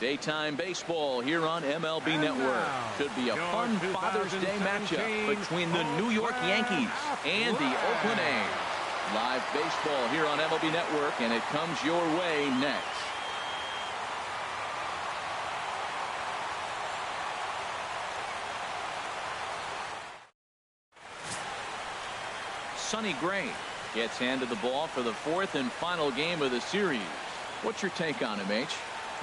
Daytime baseball here on MLB Network. Should be a fun Father's Day matchup between the New York Yankees and the Oakland A's. Live baseball here on MLB Network, and it comes your way next. Sonny Gray gets handed the ball for the fourth and final game of the series. What's your take on him, H?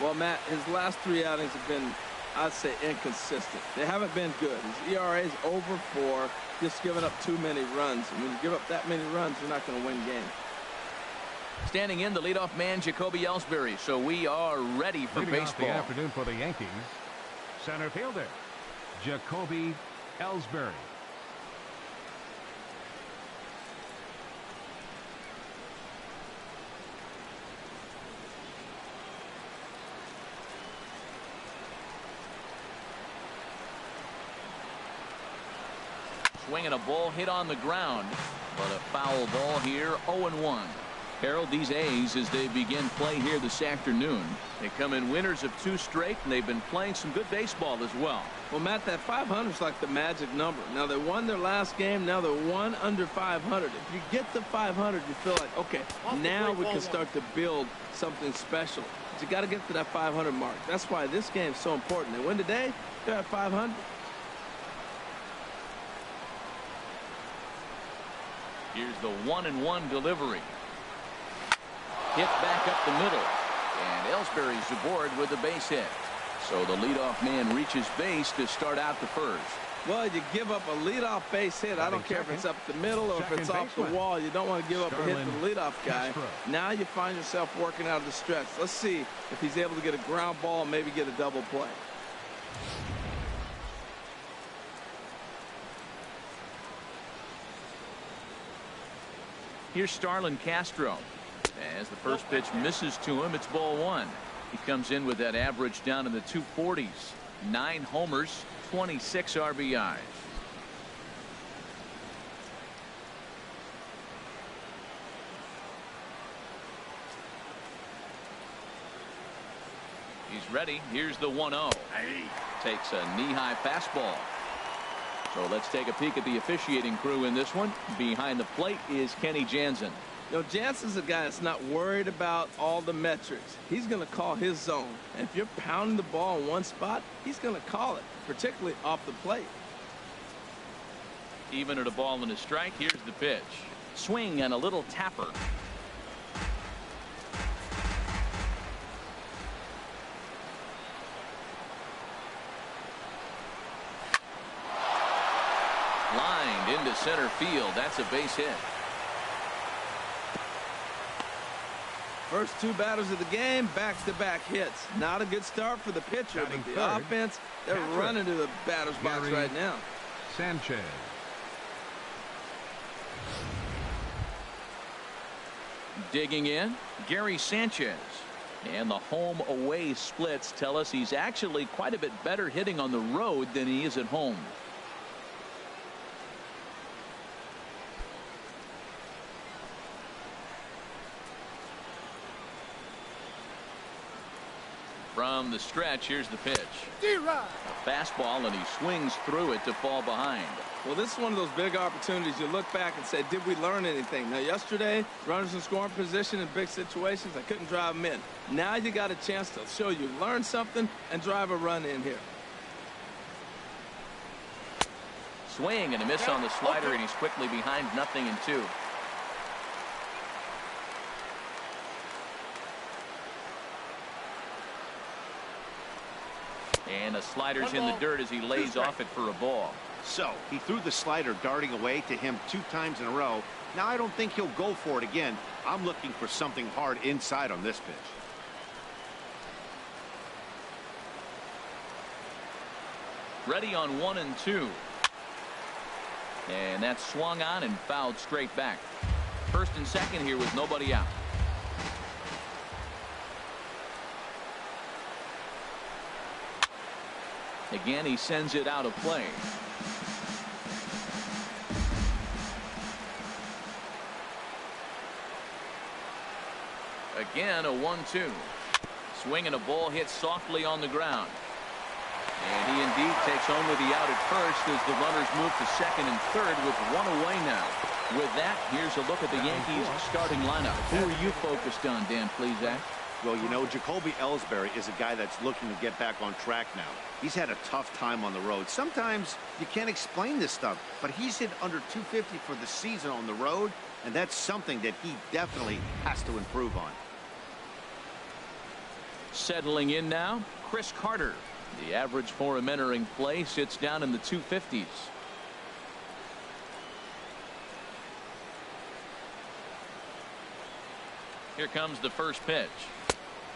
Well, Matt, his last 3 outings have been, I'd say, inconsistent. They haven't been good. His ERA is over 4, just giving up too many runs. And when you give up that many runs, you're not going to win games. Standing in, the leadoff man, Jacoby Elsbury. So we are ready for baseball. Off the afternoon for the Yankees, center fielder, Jacoby Elsbury. Swinging a ball hit on the ground, but a foul ball here, 0-1. Harold, these A's, as they begin play here this afternoon, they come in winners of 2 straight, and they've been playing some good baseball as well. Well, Matt, that 500 is like the magic number. Now, they won their last game. Now they're 1 under 500. If you get to 500, you feel like, okay, now we can start to build something special. But you got to get to that 500 mark. That's why this game is so important. They win today, they're at 500. Here's the 1-1 delivery. Hit back up the middle. And Elsbury's aboard with a base hit. So the leadoff man reaches base to start out the first. Well, you give up a leadoff base hit. I don't care if it's up the middle or if it's off the wall. You don't want to give up a hit to the leadoff guy. Now you find yourself working out of the stretch. Let's see if he's able to get a ground ball and maybe get a double play. Here's Starlin Castro. As the first pitch misses to him, it's ball 1. He comes in with that average down in the 240s. 9 homers, 26 RBIs. He's ready. Here's the 1-0. Takes a knee-high fastball. So let's take a peek at the officiating crew in this one. Behind the plate is Kenny Jansen. You know, Jansen's a guy that's not worried about all the metrics. He's going to call his zone. And if you're pounding the ball in one spot, he's going to call it, particularly off the plate. Even at a ball and a strike, here's the pitch. Swing and a little tapper. Lined into center field. That's a base hit. First 2 batters of the game, back-to-back hits. Not a good start for the pitcher, but the offense, they're running to the batter's box right now. Sanchez. Digging in, Gary Sanchez. And the home-away splits tell us he's actually quite a bit better hitting on the road than he is at home. From the stretch, here's the pitch. A fastball, and he swings through it to fall behind. Well, this is one of those big opportunities. You look back and say, did we learn anything? Now, yesterday, runners in scoring position in big situations, I couldn't drive them in. Now you got a chance to show you learn something and drive a run in here. Swing and a miss on the slider, and he's quickly behind 0-2. And the slider's in the dirt as he lays off it for a ball. So he threw the slider darting away to him 2 times in a row. Now I don't think he'll go for it again. I'm looking for something hard inside on this pitch. Ready on 1-2. And that's swung on and fouled straight back. First and second here with nobody out. Again, he sends it out of play. Again, a 1-2. Swing and a ball hit softly on the ground. And he indeed takes home with the out at first as the runners move to second and third with one away now. With that, here's a look at the Yankees starting lineup. Who are you focused on, Dan Plesac? Well, you know, Jacoby Elsbury is a guy that's looking to get back on track now. He's had a tough time on the road. Sometimes you can't explain this stuff, but he's hit under 250 for the season on the road, and that's something that he definitely has to improve on. Settling in now, Chris Carter. The average for him entering play sits down in the 250s. Here comes the first pitch.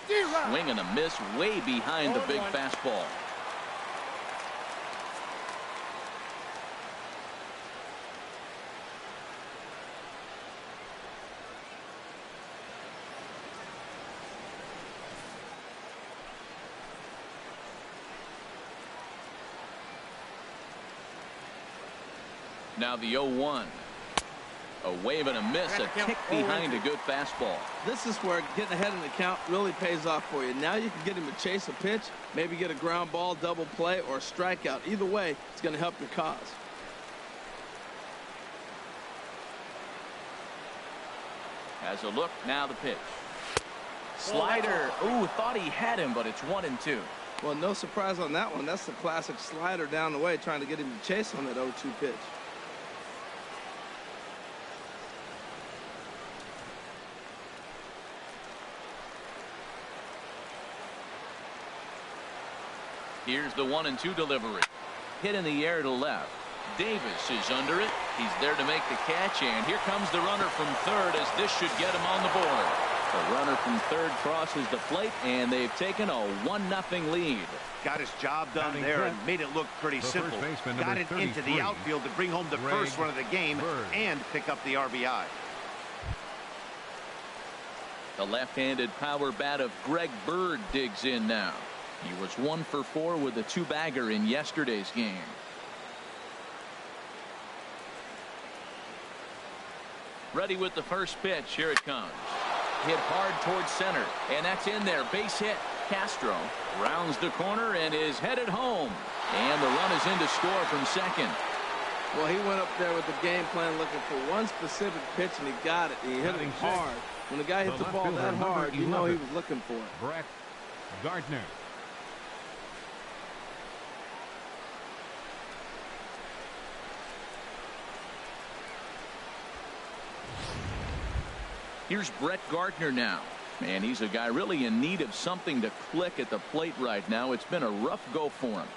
Swing and a miss way behind the big fastball. Now the 0-1. A wave and a miss, a tick behind a good fastball. This is where getting ahead in the count really pays off for you. Now you can get him to chase a pitch, maybe get a ground ball, double play, or a strikeout. Either way, it's going to help your cause. Has a look, now the pitch. Slider. Ooh, thought he had him, but it's 1-2. Well, no surprise on that one. That's the classic slider down the way, trying to get him to chase on that 0-2 pitch. Here's the 1-2 delivery. Hit in the air to left. Davis is under it. He's there to make the catch, and here comes the runner from third as this should get him on the board. The runner from third crosses the plate, and they've taken a 1-0 lead. Got his job done there and made it look pretty simple. Got it into the outfield to bring home the first run of the game and pick up the RBI. The left-handed power bat of Greg Bird digs in now. He was 1 for 4 with a 2-bagger in yesterday's game. Ready with the first pitch. Here it comes. Hit hard towards center, and that's in there. Base hit. Castro rounds the corner and is headed home. And the run is in to score from second. Well, he went up there with the game plan looking for one specific pitch, and he got it. He hit it hard. When the guy hits the ball that hard, you know he was looking for it. Brett Gardner. Here's Brett Gardner now. Man, he's a guy really in need of something to click at the plate right now. It's been a rough go for him.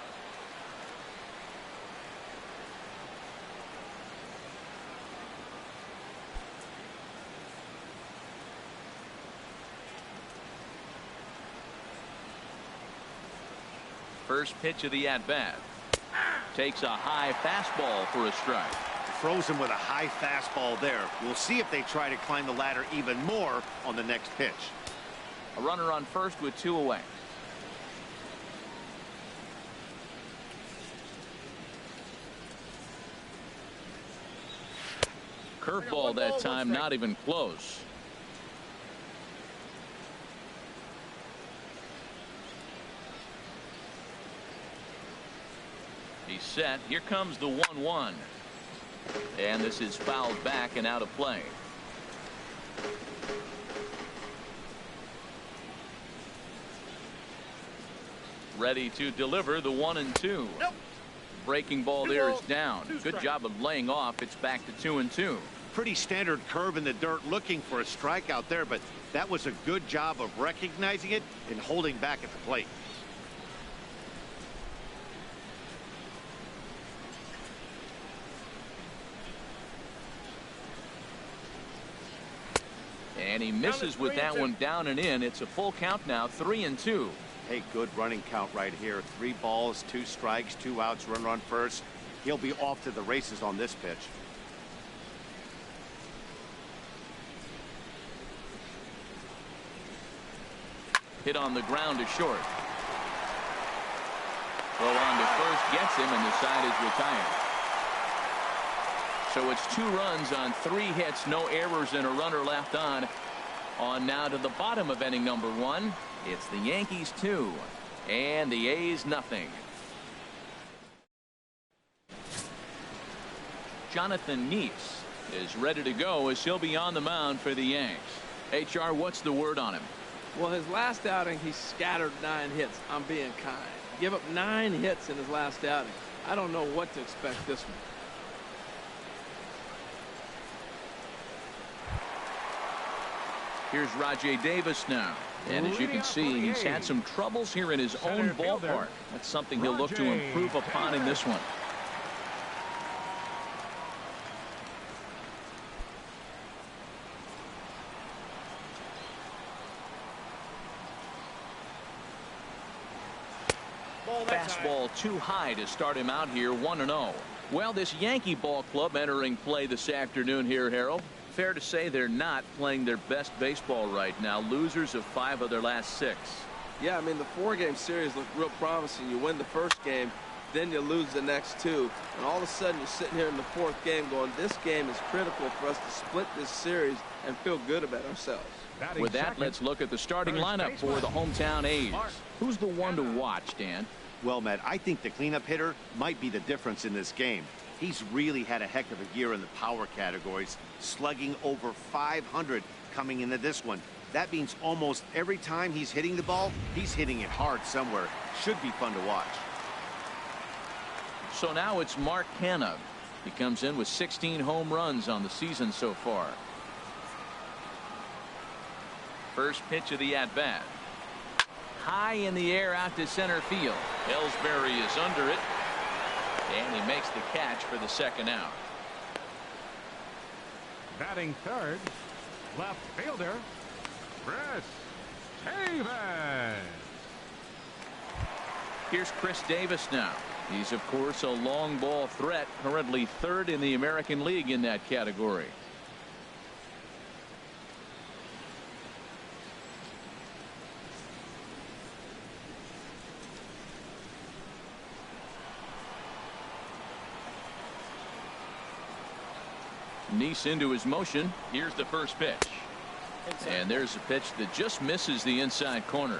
First pitch of the at-bat. Takes a high fastball for a strike. Throws him with a high fastball there. We'll see if they try to climb the ladder even more on the next pitch. A runner on first with 2 away. Curveball that time, not even close. He's set. Here comes the 1-1. And this is fouled back and out of play. Ready to deliver the 1-2. Breaking ball there is down. Good job of laying off. It's back to 2-2. Pretty standard curve in the dirt, looking for a strikeout there, but that was a good job of recognizing it and holding back at the plate. And he misses with that one down and in. It's a full count now, 3-2. Hey, good running count right here. 3 balls, 2 strikes, 2 outs, runner on first. He'll be off to the races on this pitch. Hit on the ground to short. Throw on to first, gets him, and the side is retired. So it's 2 runs on 3 hits, no errors, and a runner left on. On now to the bottom of inning number 1. It's the Yankees 2 and the A's nothing. Jonathan Neese is ready to go as he'll be on the mound for the Yanks. HR, what's the word on him? Well, his last outing, he scattered 9 hits. I'm being kind. Give up 9 hits in his last outing. I don't know what to expect this one. Here's Rajai Davis now. And as you can see, he's had some troubles here in his own ballpark. That's something he'll look to improve upon in this one. Fastball too high to start him out here, 1-0. Well, this Yankee ball club entering play this afternoon here, Harold. Fair to say they're not playing their best baseball right now. Losers of 5 of their last 6. Yeah, I mean, the 4-game series looked real promising. You win the first game, then you lose the next 2. And all of a sudden, you're sitting here in the 4th game going, this game is critical for us to split this series and feel good about ourselves. With that, let's look at the starting lineup for the hometown A's. Who's the one to watch, Dan? Well, Matt, I think the cleanup hitter might be the difference in this game. He's really had a heck of a year in the power categories, slugging over 500 coming into this one. That means almost every time he's hitting the ball, he's hitting it hard somewhere. Should be fun to watch. So now it's Mark Canha. He comes in with 16 home runs on the season so far. First pitch of the at-bat. High in the air out to center field. Elsbury is under it. And he makes the catch for the second out. Batting third, left fielder, Chris Davis. Here's Chris Davis now. He's, of course, a long ball threat, currently 3rd in the American League in that category. Neese into his motion. Here's the first pitch. And there's a pitch that just misses the inside corner.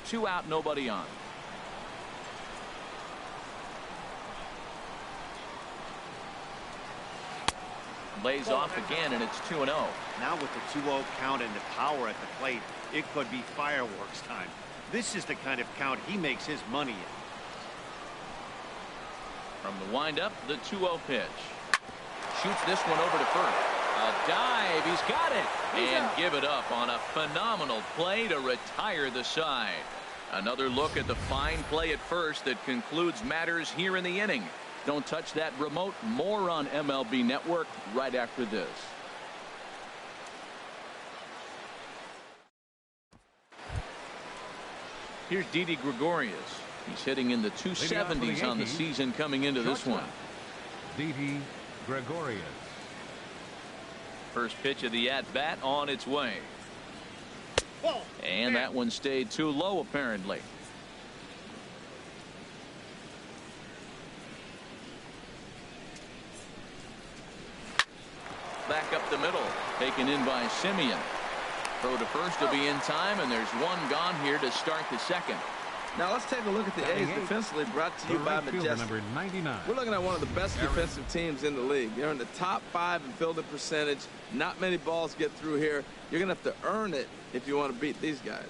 Two out, nobody on. Lays off again, and it's 2-0. Now with the 2-0 count and the power at the plate, it could be fireworks time. This is the kind of count he makes his money in. From the windup, the 2-0 pitch. Shoots this one over to first. A dive. He's got it. And give it up on a phenomenal play to retire the side. Another look at the fine play at first that concludes matters here in the inning. Don't touch that remote. More on MLB Network right after this. Here's Didi Gregorius. He's hitting in the 270s on the season coming into this one. Didi Gregorius. First pitch of the at-bat on its way. And that one stayed too low, apparently. Back up the middle, taken in by Simeon. Throw to first will be in time, and there's one gone here to start the second. Now let's take a look at the A's defensively, brought to you by Majestic. Number 99. We're looking at one of the best defensive teams in the league. They're in the top 5 in fielding percentage. Not many balls get through here. You're going to have to earn it if you want to beat these guys.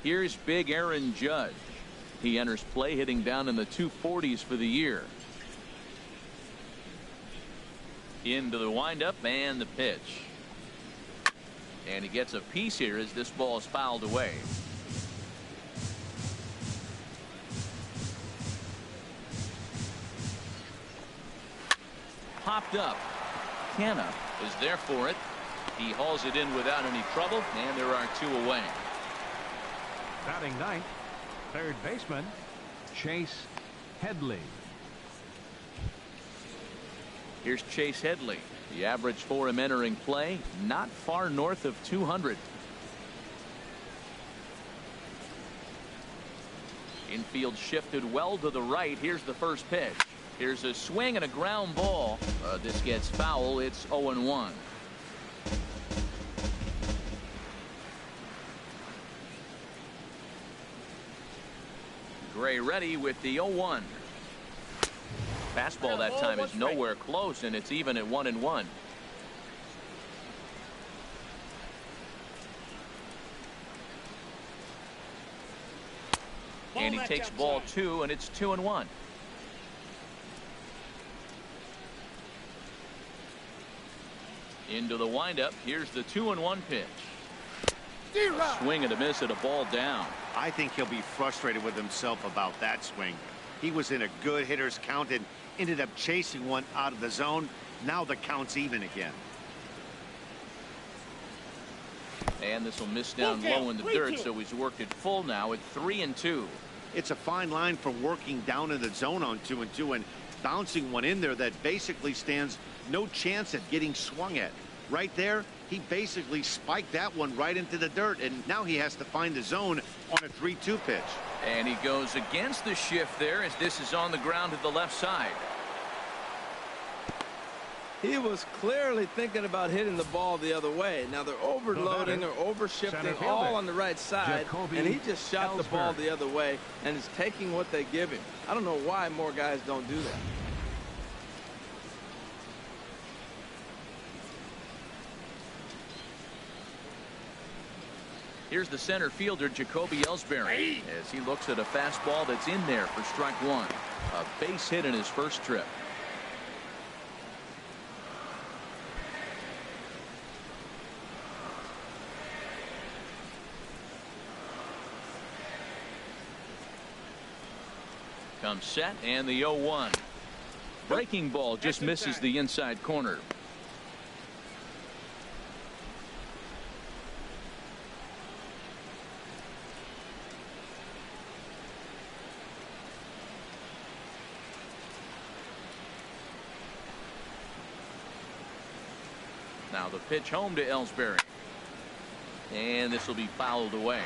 Here's big Aaron Judge. He enters play hitting down in the 240s for the year. Into the windup and the pitch. And he gets a piece here as this ball is fouled away. Popped up. Canha is there for it. He hauls it in without any trouble, and there are 2 away. Batting ninth, third baseman Chase Headley. Here's Chase Headley. The average for him entering play, not far north of 200. Infield shifted well to the right. Here's the first pitch. Here's a swing and a ground ball. This gets foul. It's 0-1. Gray ready with the 0-1. Fastball that time is nowhere close, and it's even at 1-1. And he takes ball 2, and it's 2-1. Into the windup. Here's the 2-1 pitch. Swing and a miss at a ball down. I think he'll be frustrated with himself about that swing. He was in a good hitter's count and ended up chasing one out of the zone. Now the count's even again. And this will miss down low in the dirt, so he's worked it full now at 3-2. It's a fine line for working down in the zone on 2-2 and bouncing one in there that basically stands no chance at getting swung at. Right there, he basically spiked that one right into the dirt, and now he has to find the zone on a 3-2 pitch. And he goes against the shift there as this is on the ground to the left side. He was clearly thinking about hitting the ball the other way. Now they're overloading or overshifting all on the right side, and he just shot the ball the other way and is taking what they give him. I don't know why more guys don't do that. Here's the center fielder, Jacoby Elsbury, as he looks at a fastball that's in there for strike 1. A base hit in his first trip. Comes set, and the 0-1. Breaking ball just misses the inside corner. Now the pitch home to Elsbury. And this will be fouled away.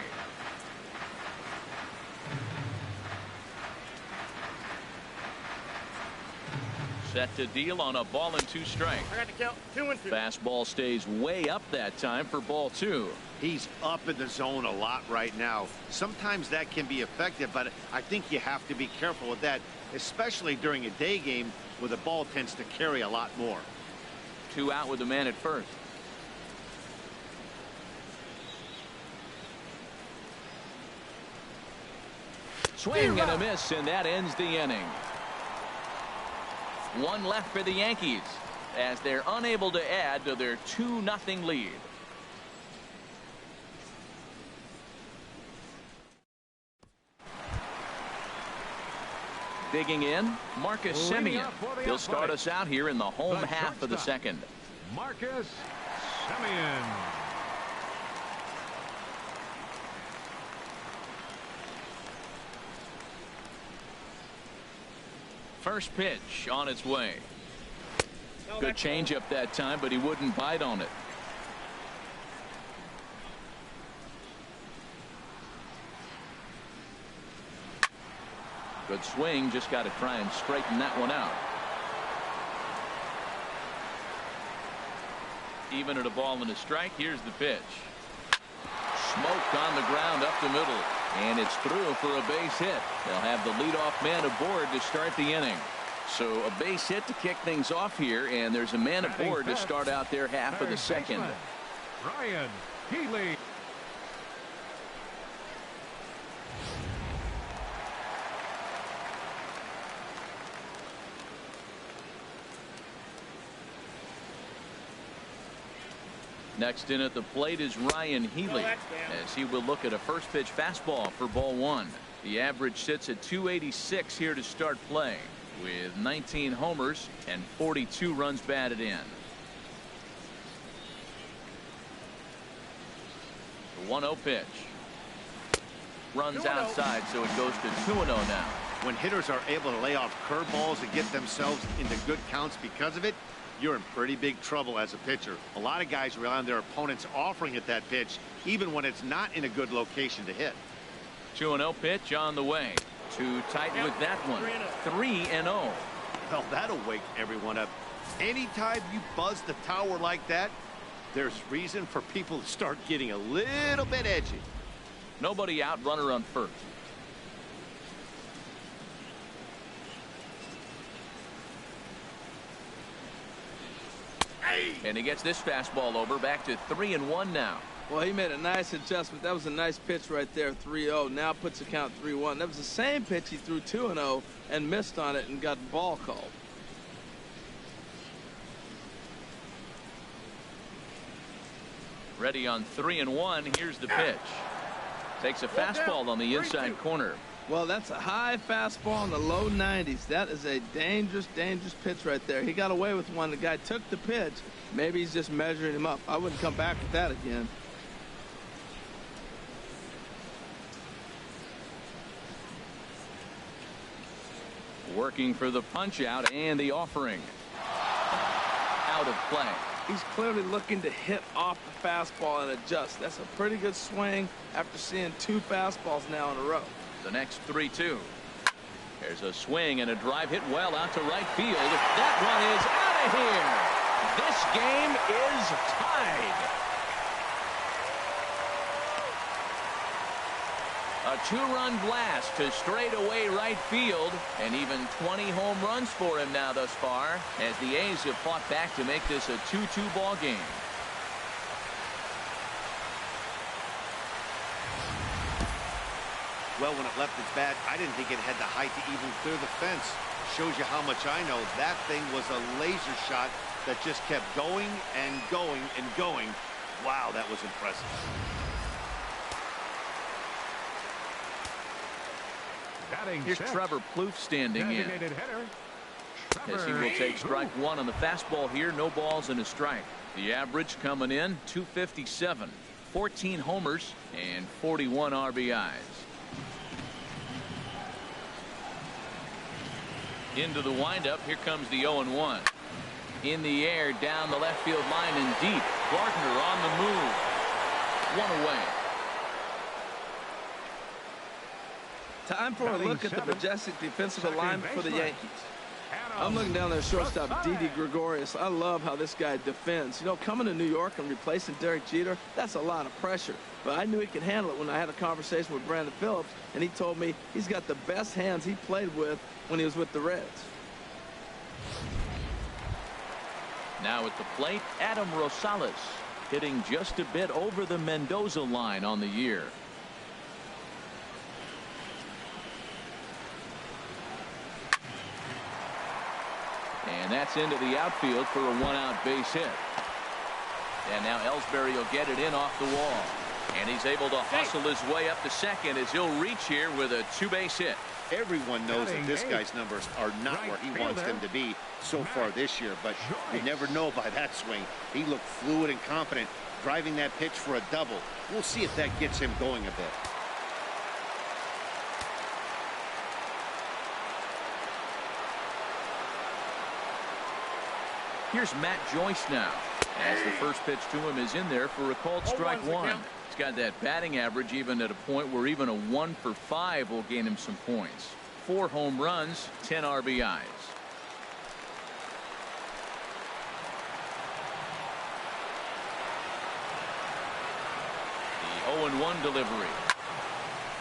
Set to deal on a ball and 2 strikes. I got to count 2-2. Fastball stays way up that time for ball 2. He's up in the zone a lot right now. Sometimes that can be effective, but I think you have to be careful with that, especially during a day game where the ball tends to carry a lot more. 2 out with the man at first. Swing and a miss, and that ends the inning. 1 left for the Yankees as they're unable to add to their 2-0 lead. Digging in, Marcus Semien. He'll start us out here in the home half of the second. Marcus Semien. First pitch on its way. Good changeup that time, but he wouldn't bite on it. Good swing, just got to try and straighten that one out. Even at a ball and a strike. Here's the pitch. Smoked on the ground up the middle, and it's through for a base hit. They'll have the leadoff man aboard to start the inning. So a base hit to kick things off here, and there's a man aboard to start out their half of the second. Ryan Healy. Next in at the plate is Ryan Healy, as he will look at a first pitch fastball for ball 1. The average sits at 286 here to start play, with 19 homers and 42 runs batted in. The 1-0 pitch. Runs outside, so it goes to 2-0 now. When hitters are able to lay off curveballs and get themselves into good counts because of it, you're in pretty big trouble as a pitcher. A lot of guys rely on their opponents offering at that pitch, even when it's not in a good location to hit. 2-0 pitch on the way. Too tight with that one. 3-0. Well, that'll wake everyone up. Anytime you buzz the tower like that, there's reason for people to start getting a little bit edgy. Nobody out, runner on first. And he gets this fastball over, back to 3-1 now. Well, he made a nice adjustment. That was a nice pitch right there, 3-0. Now puts the count 3-1. That was the same pitch he threw 2-0 and missed on it and got the ball called. Ready on 3-1. Here's the pitch. Takes a fastball on the inside corner. Well, that's a high fastball in the low 90s. That is a dangerous, dangerous pitch right there. He got away with one. The guy took the pitch. Maybe he's just measuring him up. I wouldn't come back with that again. Working for the punch out and the offering. Out of play. He's clearly looking to hit off the fastball and adjust. That's a pretty good swing after seeing 2 fastballs now in a row. The next 3-2. There's a swing and a drive hit well out to right field. That one is out of here. This game is tied. A 2-run blast to straightaway right field, and even 20 home runs for him now thus far, as the A's have fought back to make this a 2-2 ball game. Well, when it left its bat, I didn't think it had the height to even clear the fence. Shows you how much I know. That thing was a laser shot that just kept going and going and going. Wow, that was impressive. Here's Trevor Plouffe standing in. As he will take strike 1 on the fastball here. No balls and a strike. The average coming in 257. 14 homers and 41 RBIs. Into the windup. Here comes the 0-1. In the air, down the left field line and deep. Gardner on the move. 1 away. Time for a look at the majestic defensive alignment for the Yankees. I'm looking down there, shortstop Didi Gregorius. I love how this guy defends. You know, coming to New York and replacing Derek Jeter, that's a lot of pressure. But I knew he could handle it when I had a conversation with Brandon Phillips, and he told me he's got the best hands he played with when he was with the Reds. Now at the plate, Adam Rosales, hitting just a bit over the Mendoza line on the year. And that's into the outfield for a 1-out base hit. And now Elsbury will get it in off the wall. And he's able to hustle his way up to second as he'll reach here with a 2-base hit. Everyone knows that this guy's numbers are not where he wants them to be so far this year, but you never know by that swing. He looked fluid and confident, driving that pitch for a double. We'll see if that gets him going a bit. Here's Matt Joyce now, as the first pitch to him is in there for a called strike 1. He's got that batting average even at a point where even a 1 for 5 will gain him some points. 4 home runs, 10 RBIs. The 0-1 delivery.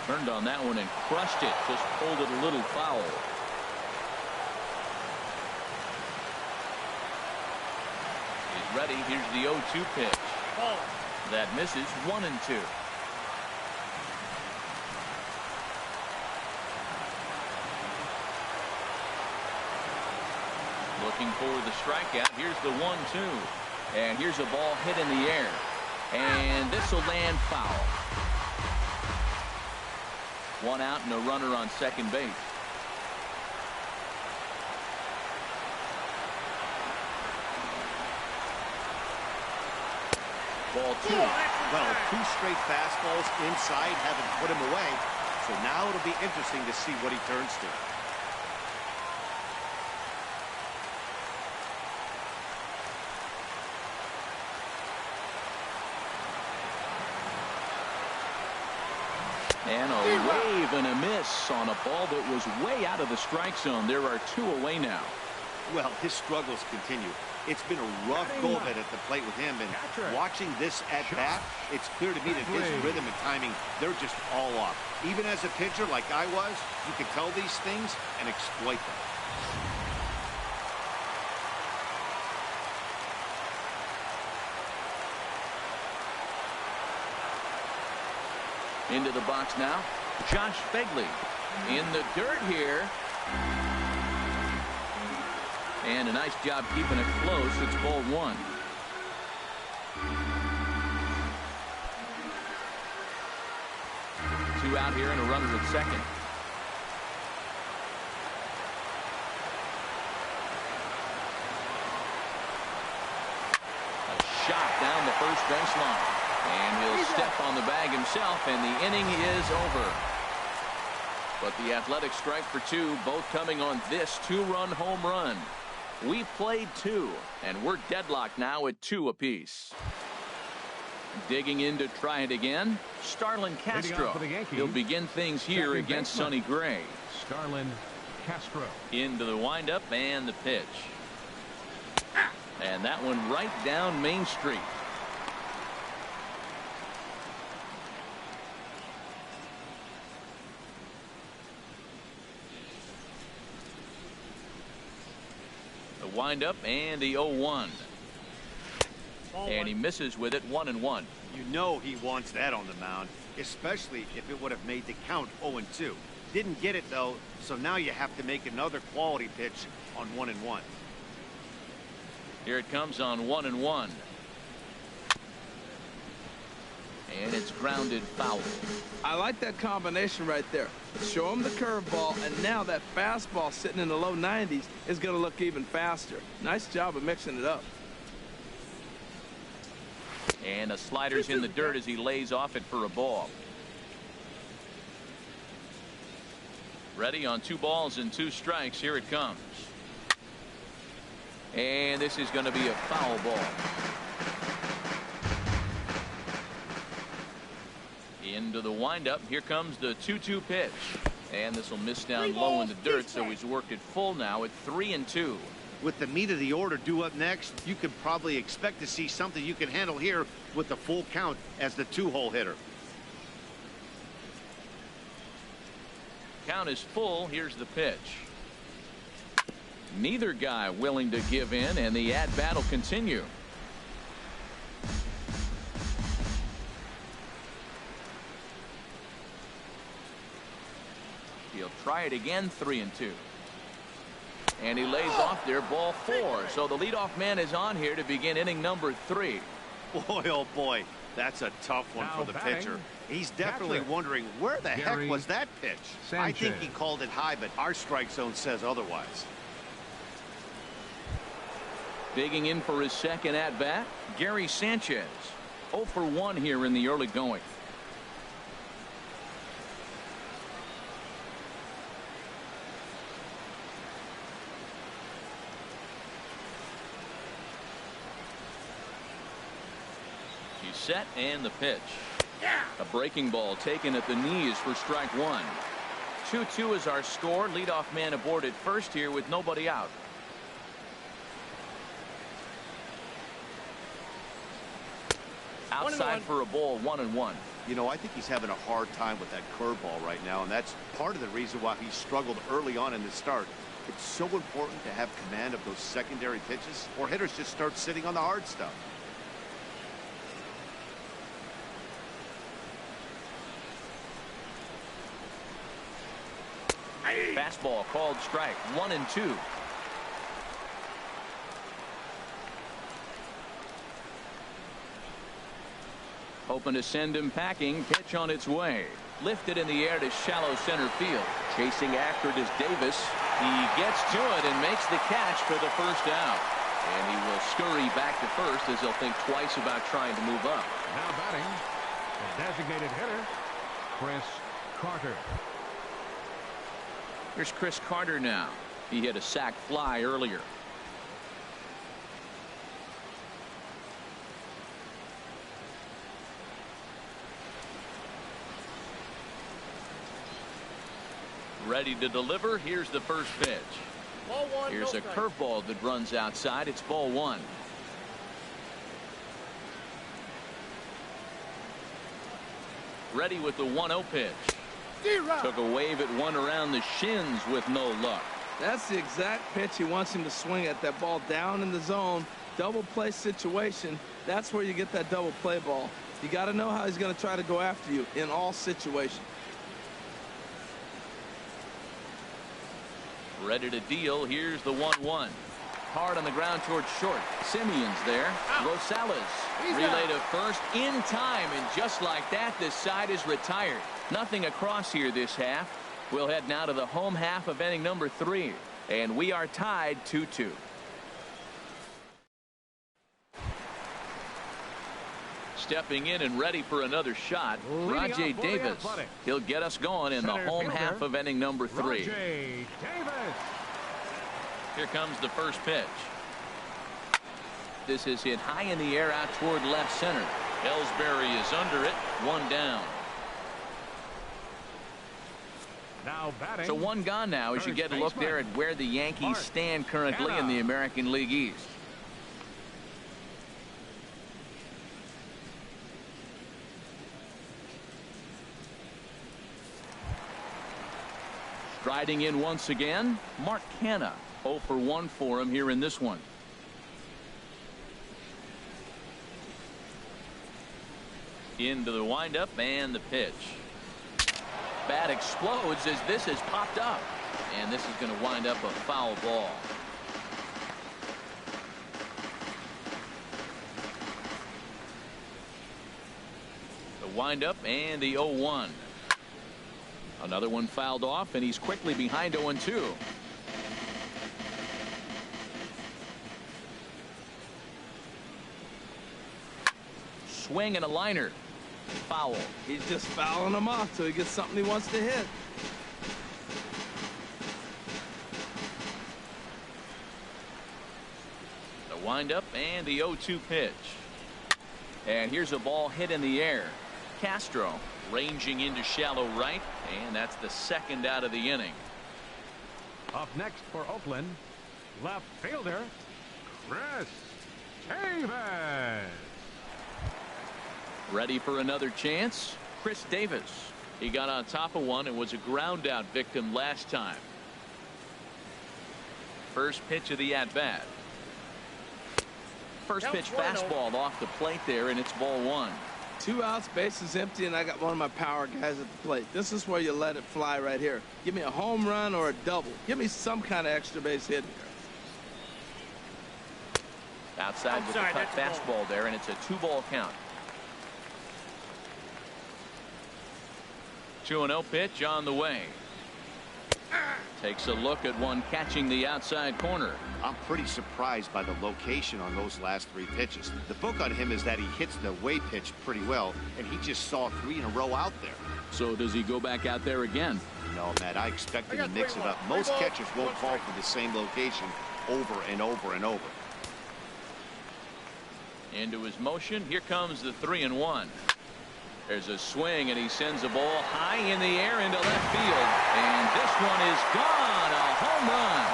Turned on that one and crushed it. Just pulled it a little foul. He's ready. Here's the 0-2 pitch. That misses. 1-2. Looking for the strikeout. Here's the 1-2. And here's a ball hit in the air. And this will land foul. 1 out and a runner on second base. Ball 2. Well, 2 straight fastballs inside haven't put him away. So now it'll be interesting to see what he turns to. And a wave and a miss on a ball that was way out of the strike zone. There are 2 away now. Well, his struggles continue. It's been a rough go-ahead at the plate with him, and watching this at-bat, it's clear to me that his rhythm and timing, they're just all off. Even as a pitcher like I was, you can tell these things and exploit them. Into the box now, Josh Headley in the dirt here. And a nice job keeping it close. It's ball 1. Two out here and a runner at second. A shot down the first baseline. And he'll step on the bag himself, and the inning is over. But the Athletics strike for 2, both coming on this 2-run home run. We played 2, and we're deadlocked now at 2 apiece. Digging in to try it again, Starlin Castro. He'll begin things here against Sonny Gray. Starlin Castro. Into the windup and the pitch. And that one right down Main Street. Wind up and the 0-1. And he misses with it, 1-1. You know he wants that on the mound, especially if it would have made the count 0-2. Didn't get it though, so now you have to make another quality pitch on 1-1. Here it comes on 1-1. And it's grounded foul. I like that combination right there. Show him the curveball, and now that fastball sitting in the low 90s is going to look even faster. Nice job of mixing it up. And the slider's in the dirt as he lays off it for a ball. Ready on 2 balls and 2 strikes. Here it comes. And this is going to be a foul ball. Into the windup. Here comes the 2-2 pitch. And this will miss down low in the dirt, so he's worked it full now at 3-2. With the meat of the order due up next, you could probably expect to see something you can handle here with the full count as the 2-hole hitter. Count is full. Here's the pitch. Neither guy willing to give in, and the at-bat will continue. He'll try it again, 3-2. And he lays off there, ball 4. So the leadoff man is on here to begin inning number 3. Boy, oh boy, that's a tough one for the pitcher. He's definitely wondering where the heck was that pitch. I think he called it high, but our strike zone says otherwise. Digging in for his second at bat, Gary Sanchez. 0 for 1 here in the early going. He's set and the pitch. A breaking ball taken at the knees for strike 1. 2-2 is our score. Leadoff man aboard at first here with nobody out. Outside for a ball, 1-1. You know, I think he's having a hard time with that curveball right now, and that's part of the reason why he struggled early on in the start. It's so important to have command of those secondary pitches, or hitters just start sitting on the hard stuff. Fastball called strike, 1-2. Hoping to send him packing. Pitch on its way. Lifted in the air to shallow center field. Chasing after it is Davis. He gets to it and makes the catch for the first out. And he will scurry back to first as he'll think twice about trying to move up. Now batting, the designated hitter, Chris Carter. Here's Chris Carter now. He hit a sac fly earlier. Ready to deliver. Here's the first pitch. Ball one, Here's no a strike. curveball that runs outside. It's ball one. Ready with the 1-0 pitch. Took a wave at one around the shins with no luck. That's the exact pitch he wants him to swing at. That ball down in the zone. Double play situation. That's where you get that double play ball. You got to know how he's going to try to go after you in all situations. Ready to deal. Here's the 1-1. Hard on the ground towards short. Simeon's there. Rosales relay to first in time, and just like that, this side is retired. Nothing across here this half. We'll head now to the home half of inning number 3, and we are tied 2-2. Stepping in and ready for another shot, Rajai Davis. He'll get us going in the home half of inning number 3. Rajai Davis. Here comes the first pitch. This is hit high in the air out toward left center. Elsbury is under it. One down. Now batting. So one gone now as you get a look there at where the Yankees stand currently in the American League East. Striding in once again, Mark Canha. 0 for 1 for him here in this one. Into the windup and the pitch. Bat explodes as this has popped up, and this is going to wind up a foul ball. The windup and the 0-1. Another one fouled off, and he's quickly behind 0-2. Swing and a liner. Foul. He's just fouling him off till he gets something he wants to hit. The windup and the 0-2 pitch. And here's a ball hit in the air. Castro ranging into shallow right, and that's the second out of the inning. Up next for Oakland, left fielder Chris Davis. Ready for another chance. Chris Davis. He got on top of one and was a ground out victim last time. First pitch of the at bat. First pitch fastball off the plate there, and it's ball one. 2 outs, bases empty, and I got one of my power guys at the plate. This is where you let it fly right here. Give me a home run or a double. Give me some kind of extra base hit here. Outside with the cut fastball there, and it's a 2-ball count. 2-0 pitch on the way. Takes a look at one catching the outside corner. I'm pretty surprised by the location on those last 3 pitches. The book on him is that he hits the away pitch pretty well, and he just saw 3 in a row out there. So does he go back out there again? No, Matt, I expect him to mix it up. Most catchers won't call for the same location over and over and over. Into his motion. Here comes the 3-1. There's a swing, and he sends a ball high in the air into left field. And this one is gone. A home run.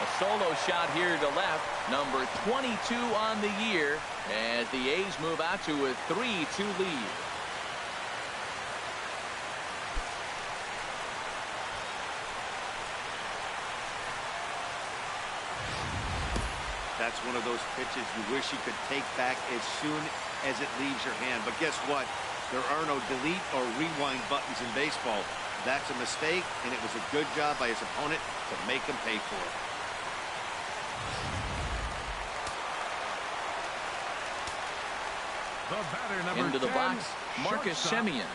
A solo shot here to left. Number 22 on the year as the A's move out to a 3-2 lead. That's one of those pitches you wish you could take back as soon as it leaves your hand. But guess what? There are no delete or rewind buttons in baseball. That's a mistake, and it was a good job by his opponent to make him pay for it. The batter, number Into the 10, box, Marcus shortstop, Semien.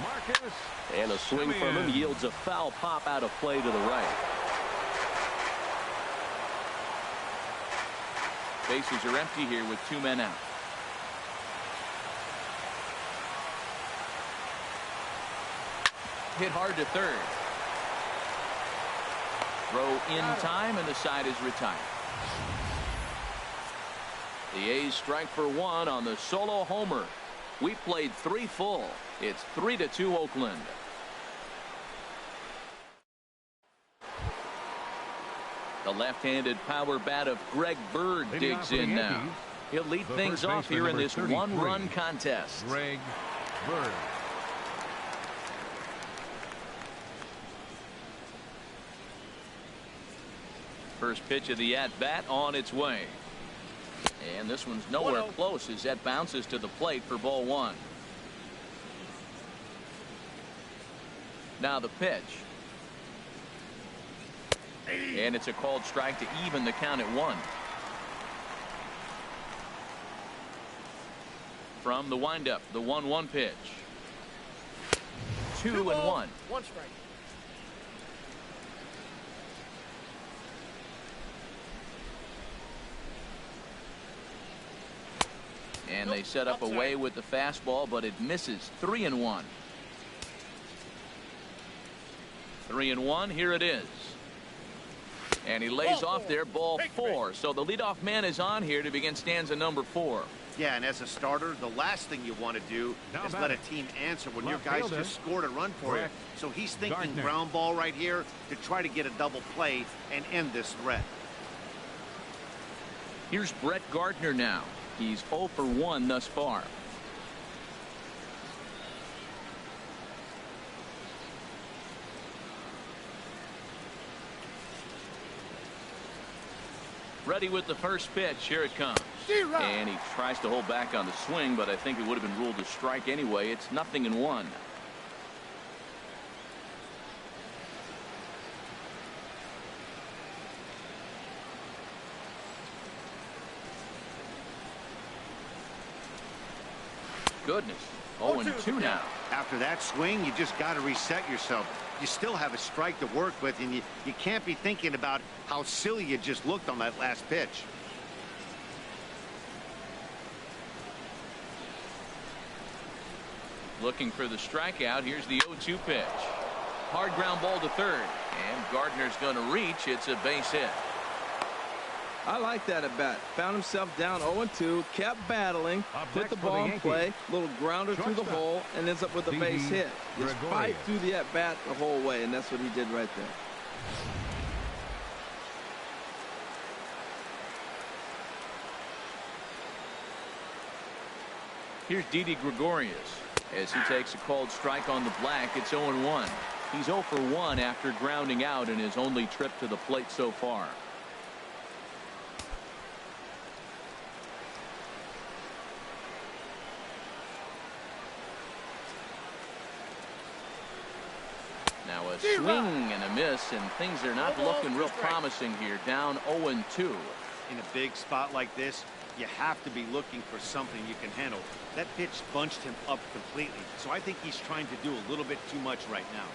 Marcus And a swing from him yields a foul pop out of play to the right. Bases are empty here with 2 men out. Hit hard to third. Throw in time, and the side is retired. The A's strike for 1 on the solo homer. We played 3 full. It's 3-2 Oakland. The left-handed power bat of Greg Bird digs in now. He'll lead things off here in this 1-run contest. Greg Bird. First pitch of the at-bat on its way. And this one's nowhere close as that bounces to the plate for ball 1. Now the pitch. And it's a called strike to even the count at 1. From the windup, the 1-1 pitch. 2-1. 1 strike. And they set up away with the fastball, but it misses. 3-1. 3-1. Here it is. And he lays off there, ball 4. So the leadoff man is on here to begin stanza number 4. Yeah, and as a starter, the last thing you want to do is let a team answer when your guys just scored a run for you. So he's thinking Gardner. ground ball right here to try to get a double play and end this threat. Here's Brett Gardner now. He's 0 for 1 thus far. Ready with the first pitch. Here it comes. And he tries to hold back on the swing, but I think it would have been ruled a strike anyway. It's 0-1. Goodness. 0-2 now. After that swing, you just got to reset yourself. You still have a strike to work with, and you can't be thinking about how silly you just looked on that last pitch. Looking for the strikeout. Here's the 0-2 pitch. Hard ground ball to third. And Gardner's going to reach. It's a base hit. I like that at bat. Found himself down 0-2, kept battling, put the ball in play, little grounder through the hole, and ends up with a base hit. Just fight through the at bat the whole way, and that's what he did right there. Here's Didi Gregorius as he takes a called strike on the black. It's 0-1. He's 0 for 1 after grounding out in his only trip to the plate so far. Now a swing and a miss, and things are not looking real promising here. Down 0-2. In a big spot like this, you have to be looking for something you can handle. That pitch bunched him up completely, so I think he's trying to do a little bit too much right now.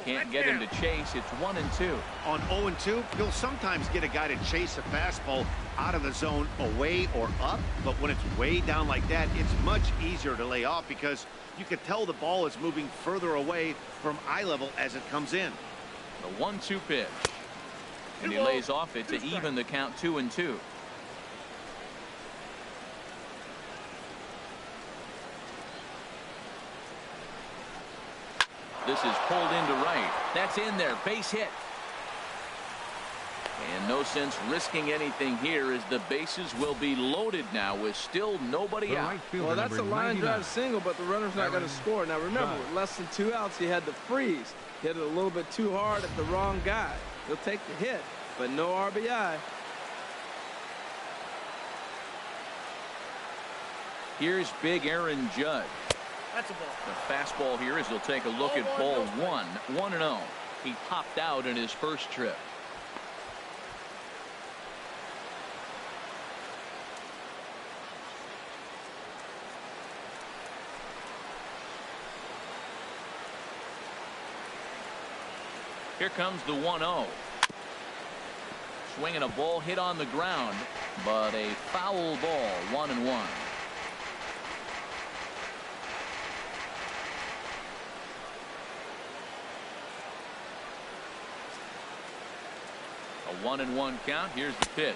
Can't get him to chase. It's 1-2. On 0-2, you'll sometimes get a guy to chase a fastball out of the zone away or up, but when it's way down like that, it's much easier to lay off because you can tell the ball is moving further away from eye level as it comes in. The 1-2 pitch. And he lays off it to even the count 2-2. This is pulled into right. That's in there. Base hit. And no sense risking anything here as the bases will be loaded now with still nobody out. Well, that's a line drive single, but the runner's not going to score. Now remember, with less than 2 outs, he had to freeze. Hit it a little bit too hard at the wrong guy. He'll take the hit, but no RBI. Here's big Aaron Judge. That's a ball. The fastball here as he'll take a look at ball 1. 1-0. He popped out in his first trip. Here comes the 1-0. Swinging a ball hit on the ground, but a foul ball. 1-1. A 1-1 count. Here's the pitch.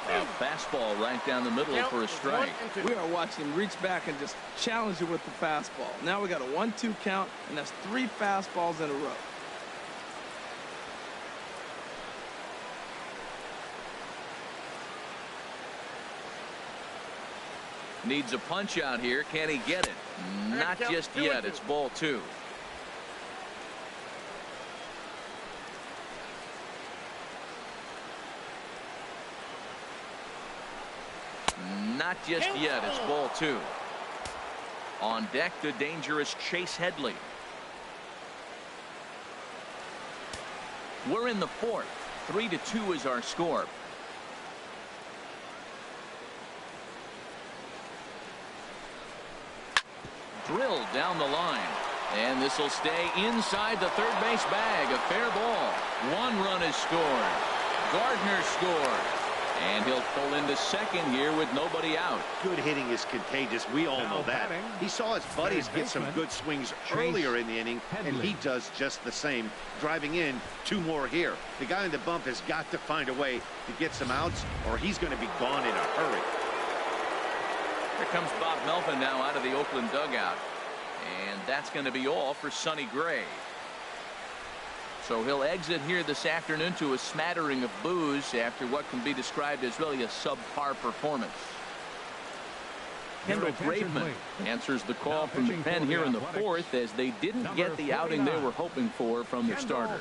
A fastball right down the middle for a strike. We are watching him reach back and just challenge it with the fastball. Now we got a 1-2 count, and that's 3 fastballs in a row. Needs a punch out here. Can he get it? Not just yet. It's ball 2. Not just yet. It's ball 2. On deck, the dangerous Chase Headley. We're in the 4th. 3-2 is our score. Drilled down the line. And this will stay inside the third base bag. A fair ball. 1 run is scored. Gardner scored. And he'll pull into second here with nobody out. Good hitting is contagious. We all know that. He saw his buddies get some good swings earlier in the inning, and he does just the same, driving in 2 more here. The guy in the bump has got to find a way to get some outs, or he's going to be gone in a hurry. Here comes Bob Melvin now out of the Oakland dugout. And that's going to be all for Sonny Gray. So he'll exit here this afternoon to a smattering of boos after what can be described as really a subpar performance. Kendall Graveman answers the call from the pen here in the 4th as they didn't get the outing they were hoping for from their starter.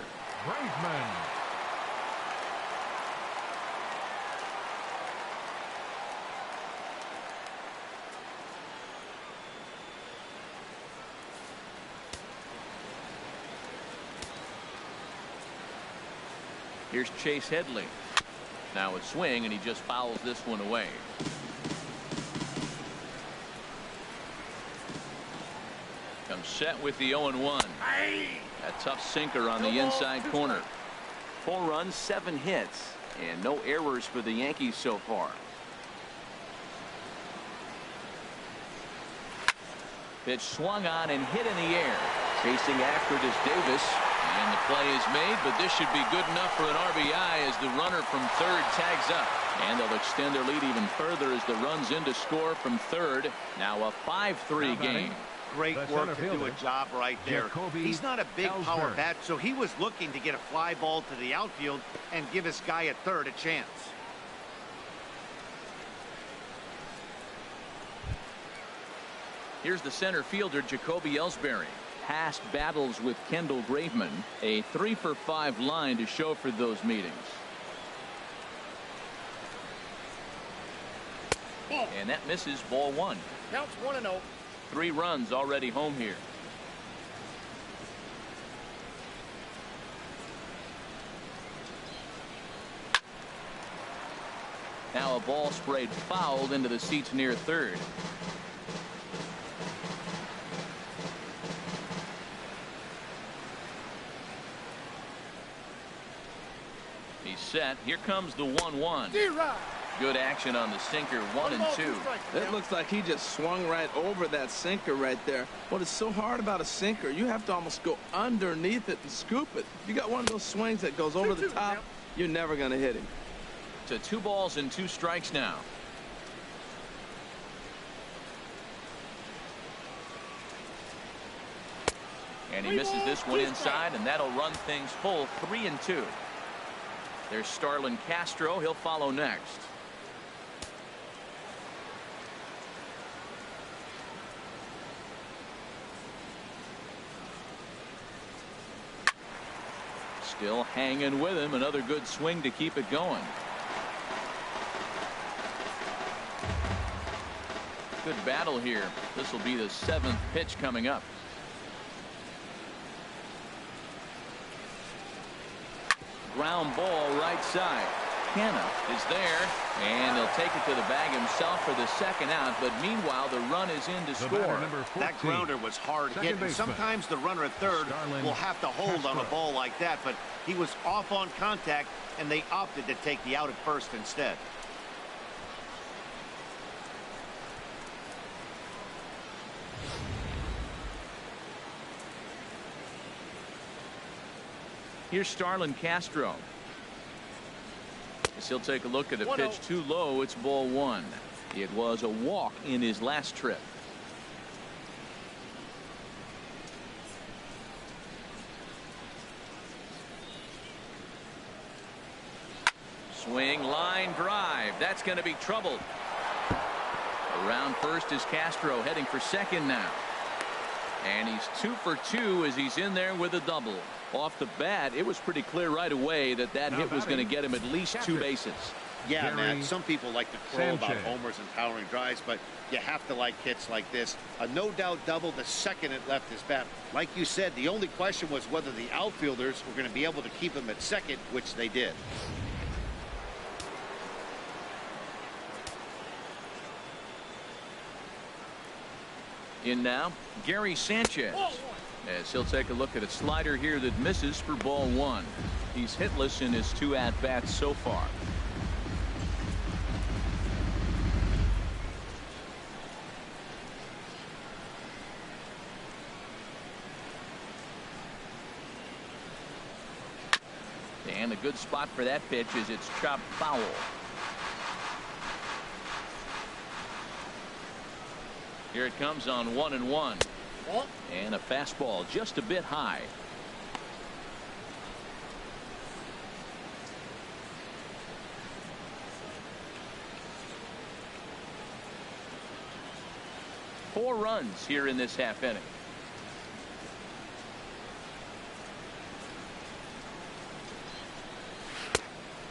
Here's Chase Headley. Now a swing, and he just fouls this one away. Comes set with the 0-1. A tough sinker on the inside corner. 4 runs, 7 hits, and no errors for the Yankees so far. Pitch swung on and hit in the air. Chasing after it is Davis. And the play is made, but this should be good enough for an RBI as the runner from third tags up. And they'll extend their lead even further as the runs in to score from third. Now a 5-3 game. Great work to do a job right there. Jacoby He's not a big power Elsbury. bat, so he was looking to get a fly ball to the outfield and give his guy at third a chance. Here's the center fielder, Jacoby Elsbury. Past battles with Kendall Graveman. A 3-for-5 line to show for those meetings. And that misses ball 1. Counts 1-0. 3 runs already home here. Now a ball sprayed fouled into the seats near third. He's set. Here comes the 1-1. Good action on the sinker. 1 and 2. It looks like he just swung right over that sinker right there. What is so hard about a sinker, you have to almost go underneath it and scoop it. If you got one of those swings that goes over the top, you're never going to hit him. To 2 balls and 2 strikes now. And he misses this one inside, and that'll run things full. 3 and 2. There's Starlin Castro. He'll follow next. Still hanging with him. Another good swing to keep it going. Good battle here. This will be the 7th pitch coming up. Ground ball right side. Canna is there, and he'll take it to the bag himself for the 2nd out, but meanwhile the run is in to score. That grounder was hard hit, and sometimes the runner at third will have to hold on a ball like that, but he was off on contact, and they opted to take the out at first instead. Here's Starlin Castro. As he'll take a look at a 1-0. pitch too low. It's ball one. It was a walk in his last trip. Swing, line drive. That's going to be trouble. Around first is Castro, heading for second now. And he's 2 for 2 as he's in there with a double. Off the bat, it was pretty clear right away that hit was going to get him at least 2 bases. Yeah, Matt, some people like to crow about homers and powering drives, but you have to like hits like this. A no-doubt double the second it left his bat. Like you said, the only question was whether the outfielders were going to be able to keep him at second, which they did. In now, Gary Sanchez. As he'll take a look at a slider here that misses for ball one. He's hitless in his 2 at-bats so far. And a good spot for that pitch is it's chopped foul. Here it comes on 1-1. And a fastball just a bit high. Four runs here in this half inning.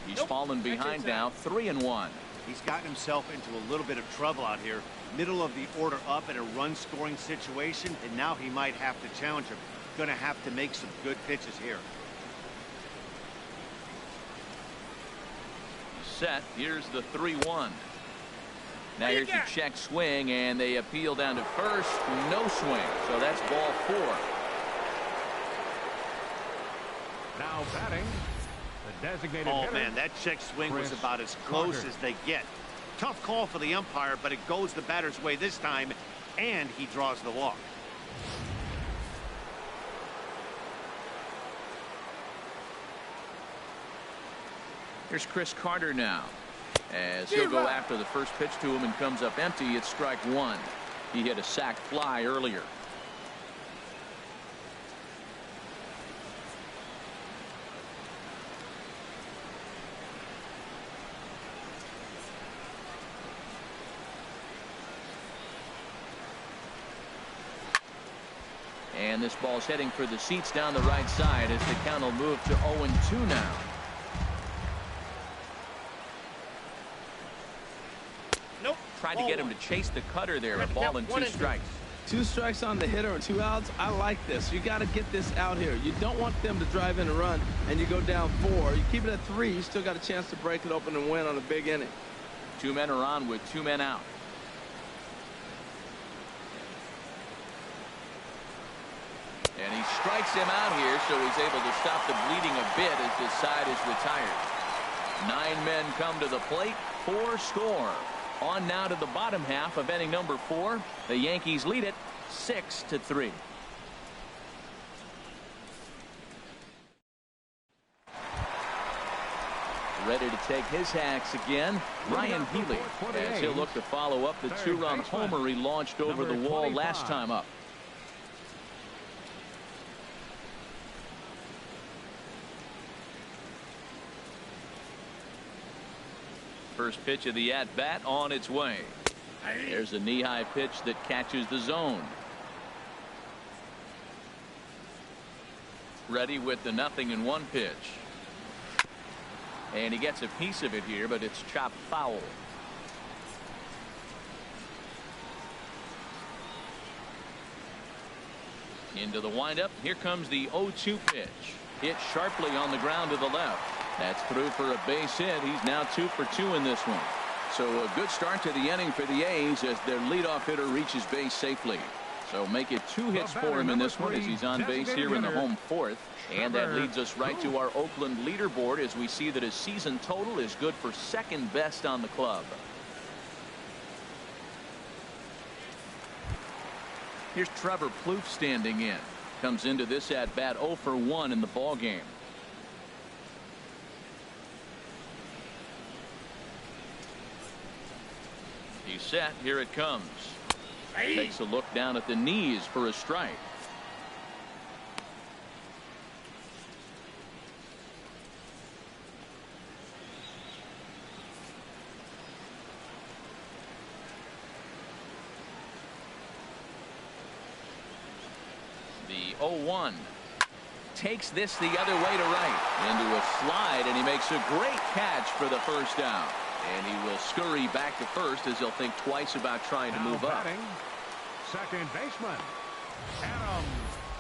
He's fallen behind now, 3-1. He's gotten himself into a little bit of trouble out here. Middle of the order up in a run-scoring situation, and now he might have to challenge him. Going to have to make some good pitches here. Set. Here's the 3-1. Now here's the check swing, and they appeal down to first. No swing. So that's ball 4. Now batting, the designated Oh, hitter, man, that check swing was about as close as they get. Tough call for the umpire, but it goes the batter's way this time, and he draws the walk. Here's Chris Carter now. As he'll go after the first pitch to him and comes up empty. It's strike 1. He hit a sac fly earlier. And this ball's heading for the seats down the right side as the count will move to 0-2 now. Nope. Tried to get him to chase the cutter there. A ball and 2 strikes. 2 strikes on the hitter and 2 outs. I like this. You got to get this out here. You don't want them to drive in a run and you go down 4. You keep it at 3. You still got a chance to break it open and win on a big inning. 2 men are on with 2 men out. And he strikes him out here, so he's able to stop the bleeding a bit as this side is retired. 9 men come to the plate, 4 score. On now to the bottom half of inning number 4. The Yankees lead it 6-3. Ready to take his hacks again, Ryan Healy, as he'll look to follow up the 2-run homer he launched over the wall last time up. First pitch of the at-bat on its way. There's a knee-high pitch that catches the zone. Ready with the 0-1 pitch. And he gets a piece of it here, but it's chopped foul. Into the windup. Here comes the 0-2 pitch. Hit sharply on the ground to the left. That's through for a base hit. He's now 2 for 2 in this one. So a good start to the inning for the A's as their leadoff hitter reaches base safely. So make it 2 hits for him in this one as he's on base here in the home 4th. And that leads us right to our Oakland leaderboard as we see that his season total is good for 2nd best on the club. Here's Trevor Plouffe standing in. Comes into this at bat 0 for 1 in the ball game. He's set. Here it comes. Takes a look down at the knees for a strike. The 0-1 takes this the other way to right into a slide, and he makes a great catch for the first down. And he will scurry back to first as he'll think twice about trying to move up. Second baseman, Adam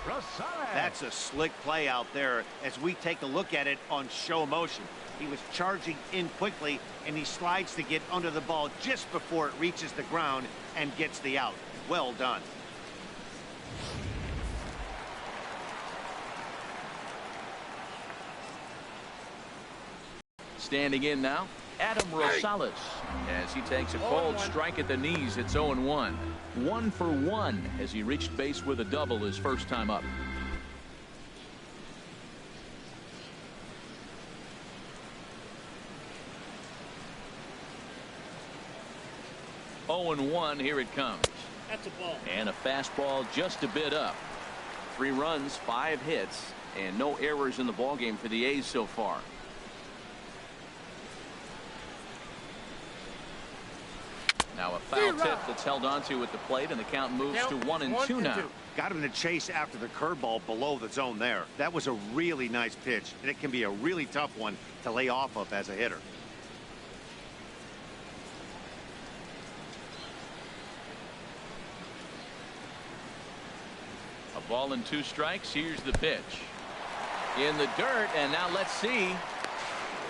Rosales. That's a slick play out there as we take a look at it on show motion. He was charging in quickly, and he slides to get under the ball just before it reaches the ground and gets the out. Well done. Standing in now, Adam Rosales, as he takes a cold strike at the knees. It's 0-1. 1 for 1 as he reached base with a double his first time up. Oh, 0-1. Here it comes. That's a ball. And a fastball just a bit up. 3 runs, 5 hits, and no errors in the ballgame for the A's so far. Now a foul tip that's held onto at the plate, and the count moves to 1-2 now. Got him to chase after the curveball below the zone there. That was a really nice pitch, and it can be a really tough one to lay off of as a hitter. A ball and 2 strikes. Here's the pitch. In the dirt, and now let's see.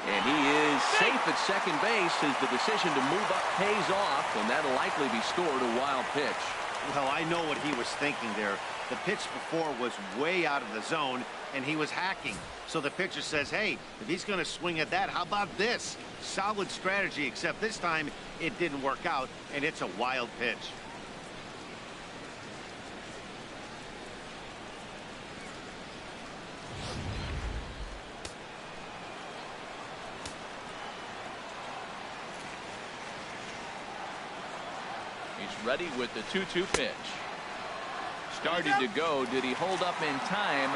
And he is safe at second base as the decision to move up pays off, and that'll likely be scored a wild pitch. Well, I know what he was thinking there. The pitch before was way out of the zone, and he was hacking. So the pitcher says, hey, if he's going to swing at that, how about this? Solid strategy, except this time it didn't work out, and it's a wild pitch. He's ready with the 2-2 pitch. Started to go. Did he hold up in time?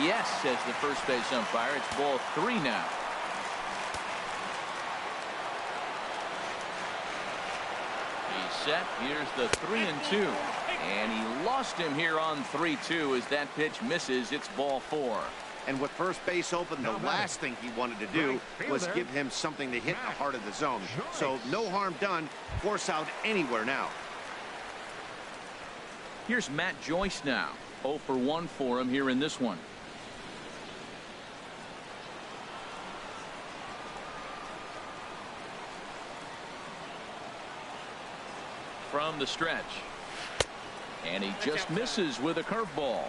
Yes, says the first base umpire. It's ball 3 now. He's set. Here's the 3-2. And he lost him here on 3-2 as that pitch misses. It's ball 4. And with first base open, the last thing he wanted to do was give him something to hit the heart of the zone. So no harm done. Force out anywhere now. Here's Matt Joyce now. 0 for 1 for him here in this one. From the stretch. And he just misses with a curveball.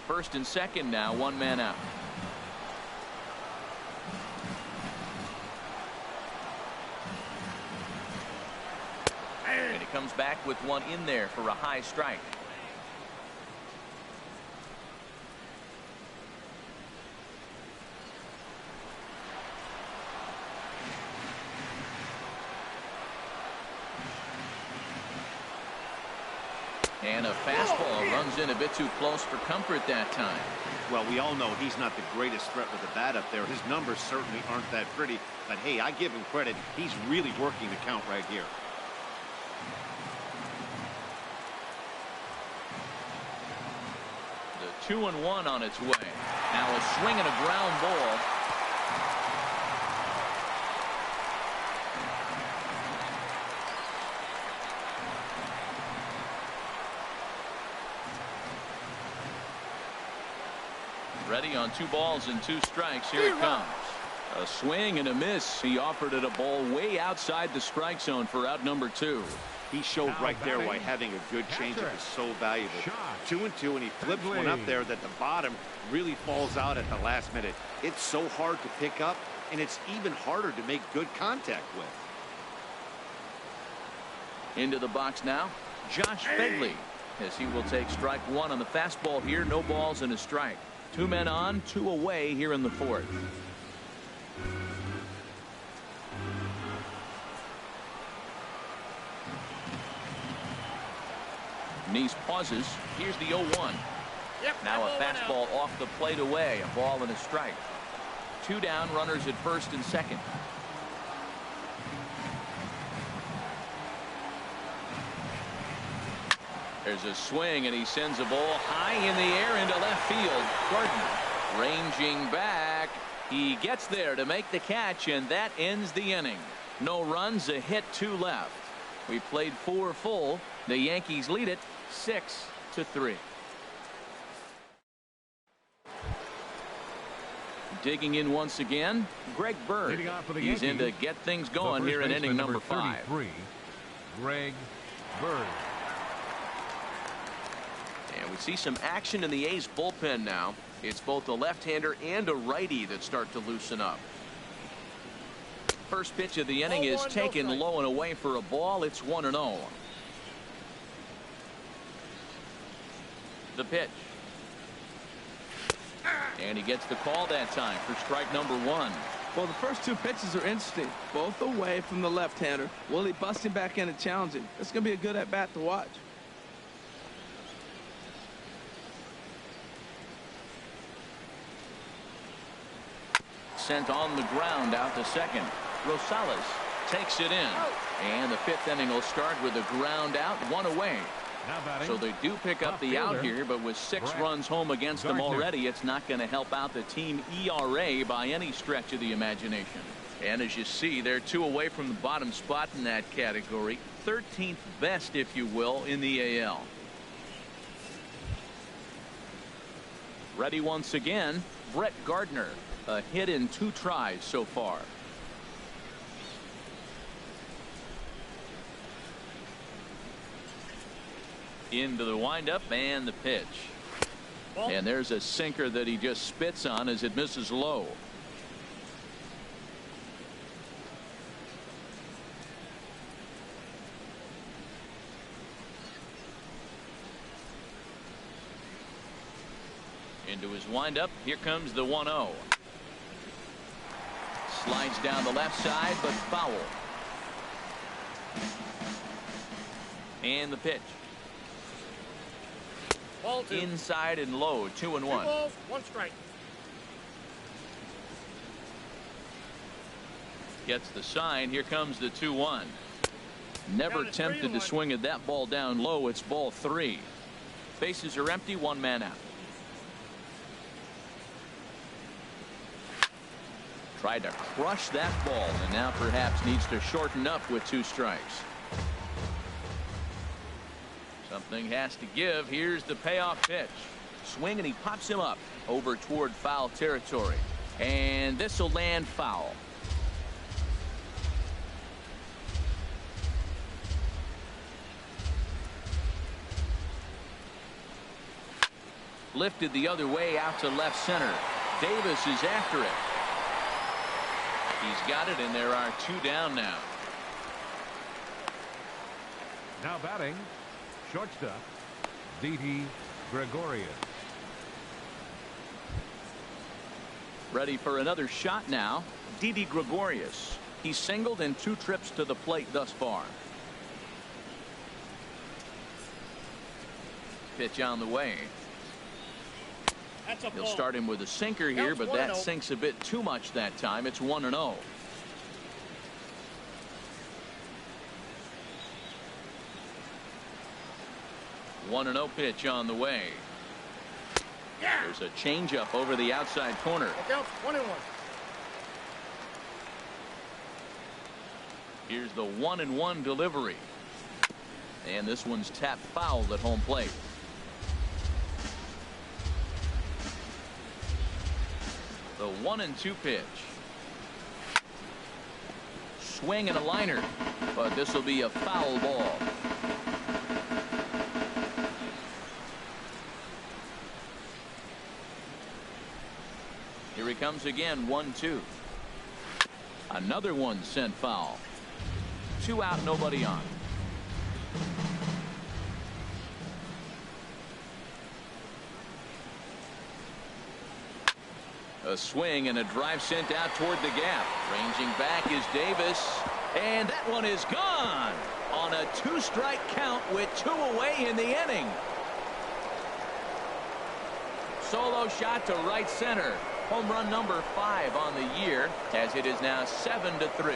First and second now, 1 man out. And he comes back with one in there for a high strike. And a fastball runs in a bit too close for comfort that time. Well, we all know he's not the greatest threat with the bat up there. His numbers certainly aren't that pretty. But, hey, I give him credit. He's really working the count right here. The 2-1 on its way. Now a swing and a ground ball. Ready on 2 balls and 2 strikes. Here it comes. A swing and a miss. He offered it a ball way outside the strike zone for out number 2. He showed right there why having a good changeup is so valuable. 2-2, and he flips one up there that the bottom really falls out at the last minute. It's so hard to pick up, and it's even harder to make good contact with. Into the box now, Josh Headley, as he will take strike 1 on the fastball here. No balls and a strike. 2 men on, 2 away here in the 4th. Nice pauses. Here's the 0-1. Yep, Now a that ball went fastball off the plate away. A ball and a strike. 2 down, runners at first and second. There's a swing, and he sends a ball high in the air into left field. Gardner ranging back. He gets there to make the catch, and that ends the inning. No runs, a hit, 2 left. We played 4 full. The Yankees lead it 6-3. Digging in once again, Greg Bird. He's in to get things going here in inning number 5. Greg Bird. And we see some action in the A's bullpen now. It's both a left-hander and a righty that start to loosen up. First pitch of the inning is taken low and away for a ball. It's 1-0. The pitch. And he gets the call that time for strike number 1. Well, the first 2 pitches are interesting. Both away from the left-hander. Will he bust him back in and challenge him? It's going to be a good at-bat to watch. Sent on the ground out to second. Rosales takes it in. And the 5th inning will start with a ground out, 1 away. So they do pick up the out here, but with 6 runs home against them already, it's not going to help out the team ERA by any stretch of the imagination. And as you see, they're 2 away from the bottom spot in that category. 13th best, if you will, in the AL. Ready once again, Brett Gardner. A hit in 2 tries so far. Into the windup and the pitch. And there's a sinker that he just spits on as it misses low. Into his windup. Here comes the 1-0. Slides down the left side, but foul. And the pitch. Ball 2. Inside and low, 2-1. 2 balls, 1 strike. Gets the sign. Here comes the 2-1. Never tempted to swing at that ball down low. It's ball 3. Bases are empty, 1 man out. Tried to crush that ball, and now perhaps needs to shorten up with 2 strikes. Something has to give. Here's the payoff pitch. Swing, and he pops him up over toward foul territory. And this will land foul. Lifted the other way out to left center. Davis is after it. He's got it, and there are 2 down now. Now batting, shortstop, Didi Gregorius. Ready for another shot now. Didi Gregorius. He's singled in 2 trips to the plate thus far. Pitch on the way. That's a He'll ball. start him with a sinker here, but that sinks a bit too much that time. It's 1-0. One and 0 pitch on the way. There's a changeup over the outside corner. Look out, 1-1. Here's the 1-1 delivery. And this one's tapped foul at home plate. The 1-2 pitch. Swing and a liner, but this will be a foul ball. Here he comes again, 1-2. Another one sent foul. 2 out, nobody on. A swing and a drive sent out toward the gap. Ranging back is Davis. And that one is gone. On on a 2-strike count with 2 away in the inning. Solo shot to right center. Home run number 5 on the year, as it is now 7-3.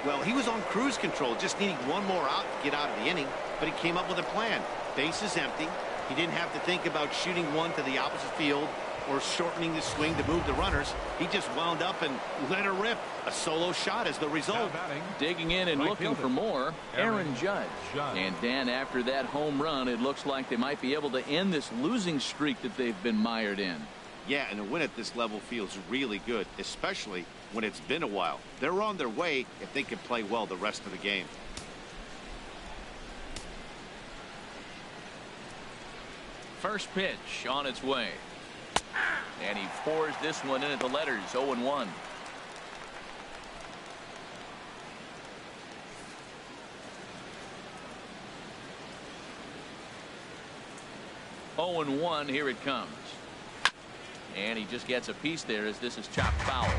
Well, he was on cruise control, just needing one more out to get out of the inning, but he came up with a plan. Base is empty. He didn't have to think about shooting one to the opposite field or shortening the swing to move the runners. He just wound up and let her rip. A solo shot as the result. Digging in and looking for more, Aaron Judge. And Dan, after that home run, it looks like they might be able to end this losing streak that they've been mired in. Yeah, and a win at this level feels really good, especially when it's been a while. They're on their way if they can play well the rest of the game. First pitch on its way. And he pours this one in at the letters, 0-1. Here it comes. And he just gets a piece there as this is chopped foul.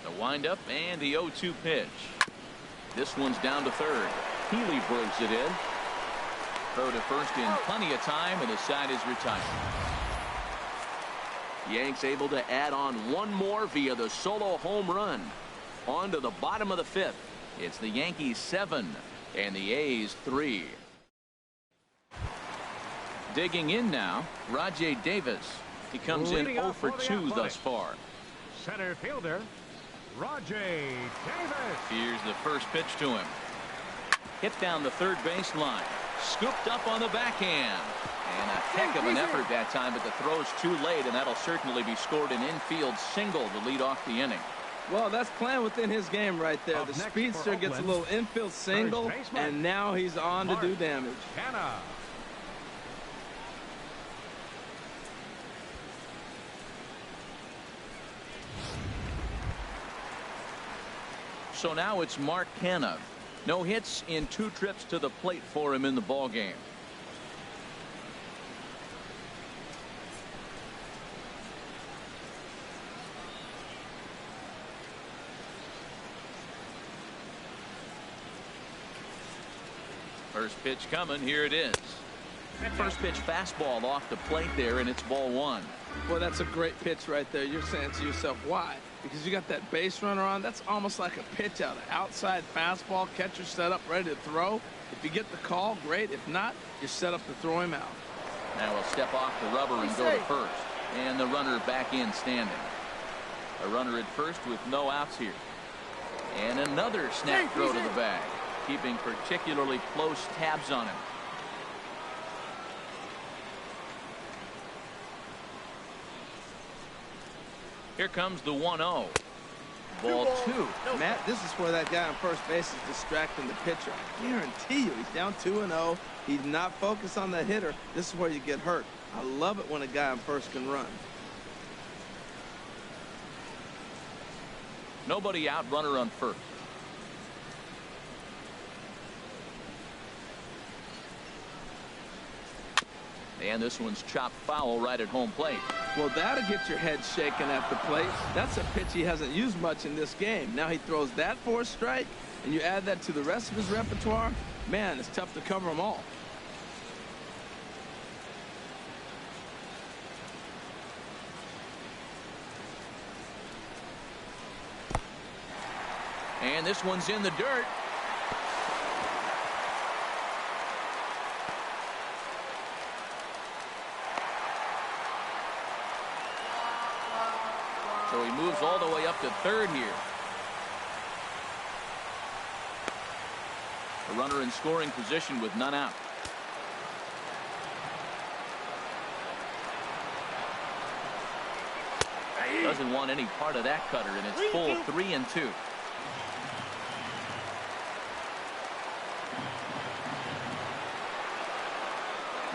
The windup and the 0-2 pitch. This one's down to third. Healy brings it in. Throw to first in plenty of time, and the side is retired. Yanks able to add on one more via the solo home run. On to the bottom of the 5th. It's the Yankees 7 and the A's 3. Digging in now, Rajai Davis. He comes in 0 for 2 thus far. Center fielder, Rajai Davis. Here's the first pitch to him. Hit down the third base line. Scooped up on the backhand. And a heck of an effort that time, but the throw's too late, and that'll certainly be scored an infield single to lead off the inning. Well, that's playing within his game right there. The speedster gets a little infield single, and now he's on to do damage. So now it's Mark Canha. No hits in 2 trips to the plate for him in the ball game. First pitch coming. Here it is. First pitch fastball off the plate there, and it's ball 1. Well, that's a great pitch right there. You're saying to yourself, why? Because you got that base runner on. That's almost like a pitch out. An outside fastball, catcher set up, ready to throw. If you get the call, great. If not, you're set up to throw him out. Now we'll step off the rubber and go to first. And the runner back in standing. A runner at first with no outs here. And another snap throw to the bag. Keeping particularly close tabs on him. Here comes the 1-0. Ball 2. Matt, this is where that guy on first base is distracting the pitcher. I guarantee you, he's down 2-0. He's not focused on the hitter. This is where you get hurt. I love it when a guy on first can run. Nobody out, runner on first. And this one's chopped foul right at home plate. Well, that'll get your head shaken at the plate. That's a pitch he hasn't used much in this game. Now he throws that for a strike, and you add that to the rest of his repertoire. Man, it's tough to cover them all. And this one's in the dirt. So he moves all the way up to third here. A runner in scoring position with none out. Doesn't want any part of that cutter, and it's full 3-2.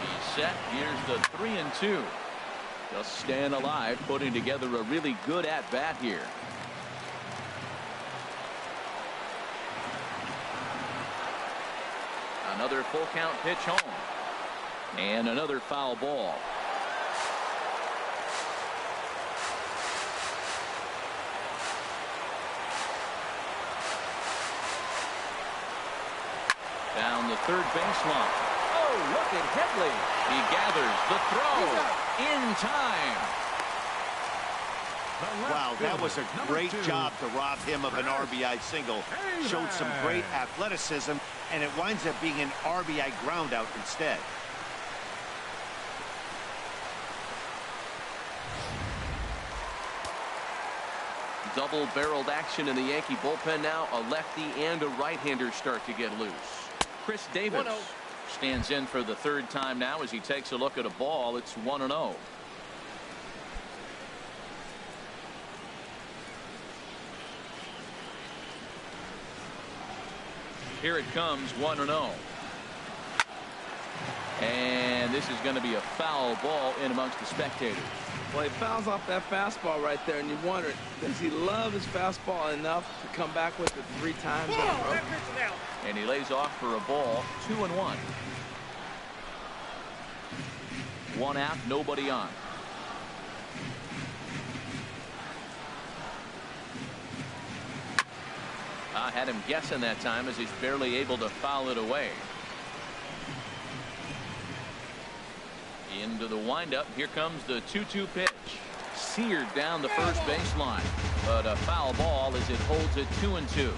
He's set. Here's the 3-2. Just staying alive, putting together a really good at-bat here. Another full count pitch home. And another foul ball. Down the third baseline. Oh, look at Headley. He gathers the throw in time. Wow, that was a great job to rob him of an RBI single. Showed some great athleticism, and it winds up being an RBI ground out instead. Double-barreled action in the Yankee bullpen now. A lefty and a right-hander start to get loose. Chris Davis stands in for the third time now as he takes a look at a ball. It's 1-0. Here it comes, 1-0. And this is going to be a foul ball in amongst the spectators. Well, he fouls off that fastball right there, and you wonder, does he love his fastball enough to come back with it 3 times in a row? And he lays off for a ball, 2-1. 1 out, nobody on. I had him guessing that time as he's barely able to foul it away. Into the windup. Here comes the 2-2 pitch. Seared down the first baseline. But a foul ball as it holds it 2-2.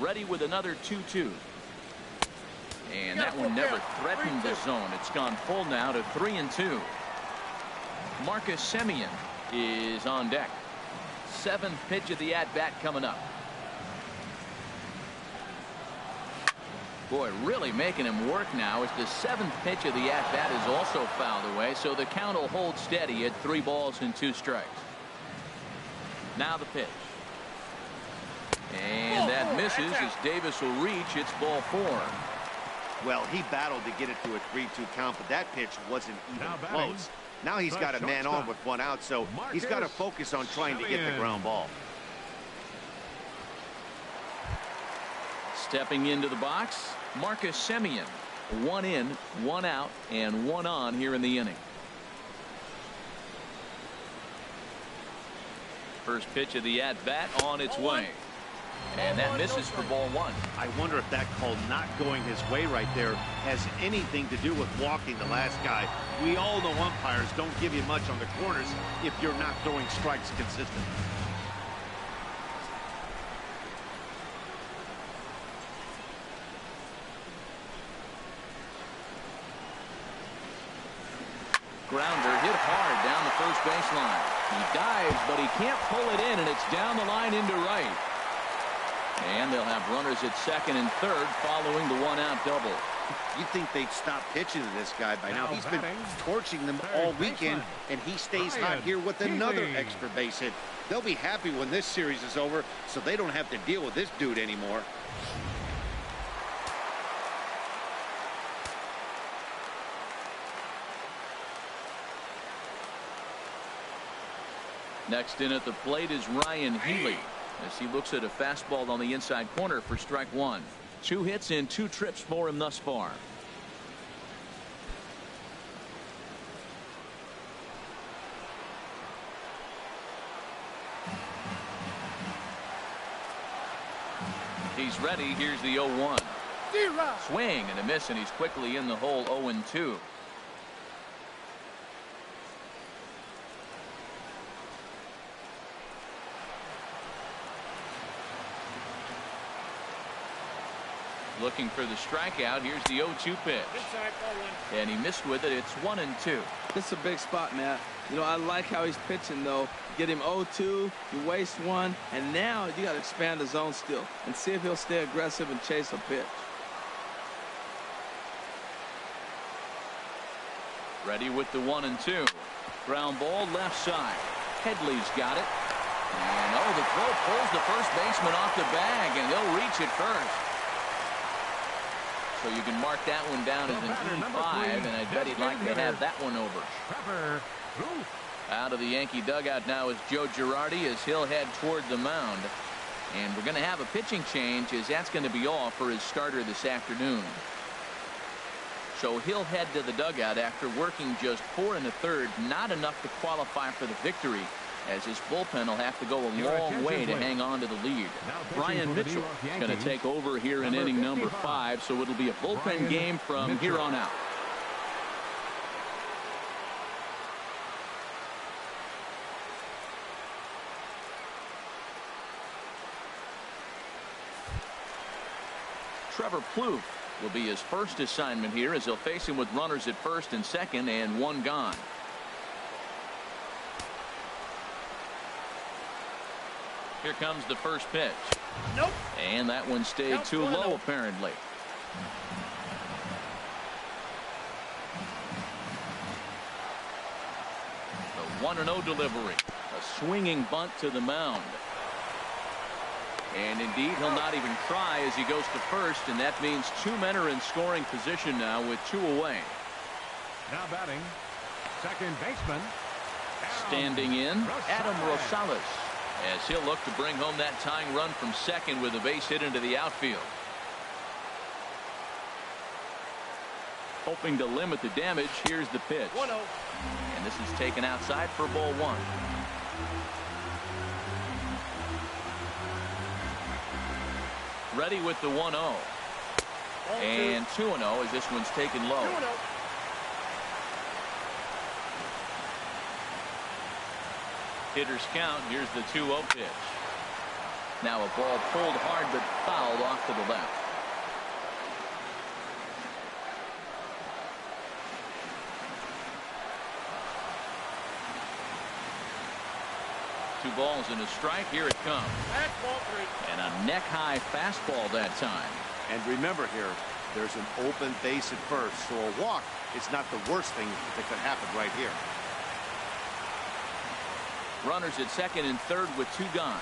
Ready with another 2-2. And that one never threatened the zone. It's gone full now to 3-2. Marcus Semien is on deck. 7th pitch of the at-bat coming up. Boy, really making him work now as the 7th pitch of the at-bat is also fouled away, so the count will hold steady at 3 balls and 2 strikes. Now the pitch. And that misses as Davis will reach. It's ball 4. Well, he battled to get it to a 3-2 count, but that pitch wasn't even close. Now he's got a man on with 1 out, so he's got to focus on trying to get the ground ball. Stepping into the box, Marcus Semien. 1 in, 1 out, and 1 on here in the inning. First pitch of the at-bat on its way. And that misses for ball 1. I wonder if that call not going his way right there has anything to do with walking the last guy. We all know umpires don't give you much on the corners if you're not throwing strikes consistently. Grounder hit hard down the first baseline. He dives, but he can't pull it in, and it's down the line into right. And they'll have runners at second and third following the 1-out double. You'd think they'd stop pitching to this guy by now. He's been torching them all weekend, and he stays hot here with another extra base hit. They'll be happy when this series is over, so they don't have to deal with this dude anymore. Next in at the plate is Ryan Healy as he looks at a fastball on the inside corner for strike 1. 2 hits and 2 trips for him thus far. He's ready. Here's the 0-1. Swing and a miss, and he's quickly in the hole. 0-2. Looking for the strikeout. Here's the 0-2 pitch. And he missed with it. It's 1-2. This is a big spot, Matt. You know, I like how he's pitching, though. Get him 0-2, you waste 1, and now you got to expand the zone still and see if he'll stay aggressive and chase a pitch. Ready with the 1-2. Ground ball left side. Headley's got it. And oh, the throw pulls the first baseman off the bag, and he'll reach it first. So you can mark that one down as an E5, and I bet he'd like to have that one over. Out of the Yankee dugout now is Joe Girardi as he'll head toward the mound. And we're going to have a pitching change, as that's going to be all for his starter this afternoon. So he'll head to the dugout after working just 4 1/3, not enough to qualify for the victory, as his bullpen will have to go a long way to hang on to the lead. Brian Mitchell is going to take over here in inning number 5, so it'll be a bullpen game from here on out. Trevor Plouffe will be his first assignment here, as he'll face him with runners at first and second and 1 gone. Here comes the first pitch. Nope. And that one stayed Nope, too 1-0. low, apparently. The 1-0 delivery. A swinging bunt to the mound. And indeed, he'll not even try as he goes to first, and that means 2 men are in scoring position now with 2 away. Now batting, second baseman. Standing in, Adam Rosales, as he'll look to bring home that tying run from second with a base hit into the outfield. Hoping to limit the damage, here's the pitch. 1-0. And this is taken outside for ball 1. Ready with the 1-0. And 2-0 as this one's taken low. 2-0. Hitters count. Here's the 2-0 pitch. Now a ball pulled hard but fouled off to the left. Two balls and a strike. Here it comes. That's ball 3. And a neck-high fastball that time. And remember here, there's an open base at first, so a walk is not the worst thing that could happen right here. Runners at second and third with 2 gone.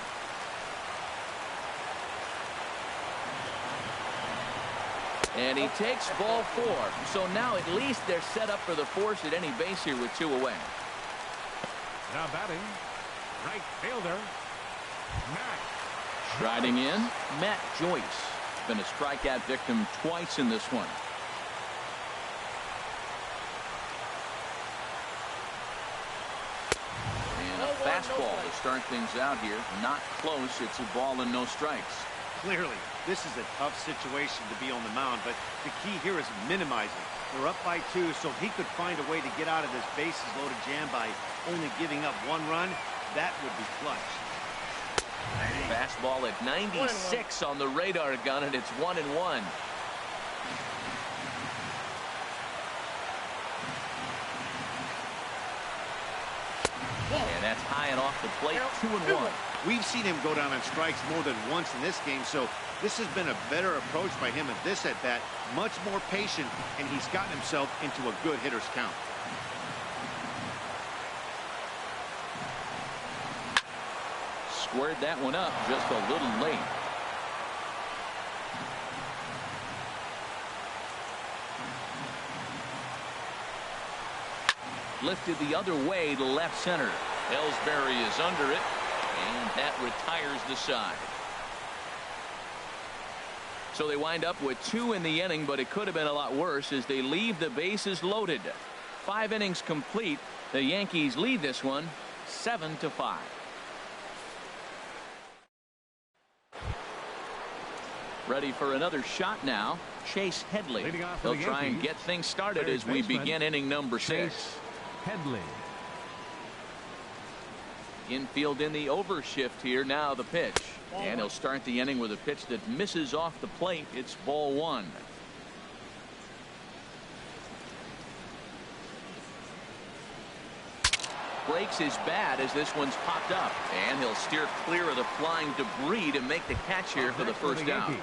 And he takes ball 4. So now at least they're set up for the force at any base here with 2 away. Now batting, right fielder, Matt. Striding in, Matt Joyce. Been a strikeout victim twice in this one. And a fastball to start things out here. Not close. It's a ball and no strikes. Clearly, this is a tough situation to be on the mound, but the key here is minimizing. They're up by 2, so if he could find a way to get out of this bases-loaded jam by only giving up 1 run, that would be clutch. Fastball at 96 on the radar gun, and it's 1-1. And that's high and off the plate. 2-1. We've seen him go down on strikes more than once in this game, so this has been a better approach by him at this at-bat. Much more patient, and he's gotten himself into a good hitter's count. Squared that one up just a little late. Lifted the other way to left center. Elsbury is under it, and that retires the side. So they wind up with 2 in the inning, but it could have been a lot worse as they leave the bases loaded. 5 innings complete. The Yankees lead this one 7-5. Ready for another shot now. Chase Headley. He'll try and get things started as we begin inning number 6. Headley. Infield in the overshift here. Now the pitch. And he'll start the inning with a pitch that misses off the plate. It's ball 1. Breaks his bat as this one's popped up. And he'll steer clear of the flying debris to make the catch here for the first out.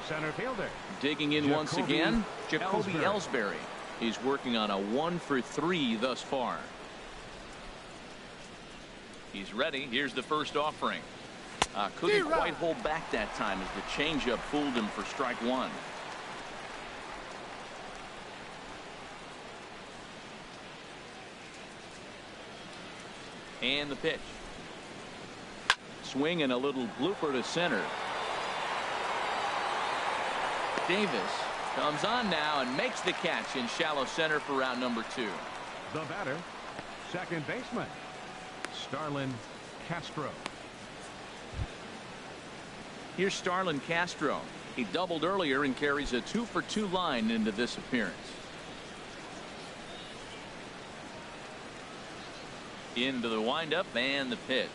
Center fielder. Digging in once again, Jacoby Elsbury. He's working on a 1 for 3 thus far. He's ready. Here's the first offering. Couldn't quite hold back that time as the changeup fooled him for strike 1. And the pitch. Swing and a little blooper to center. Davis comes on now and makes the catch in shallow center for round number 2. The batter, second baseman, Starlin Castro. Here's Starlin Castro. He doubled earlier and carries a 2-for-2 line into this appearance. Into the windup and the pitch.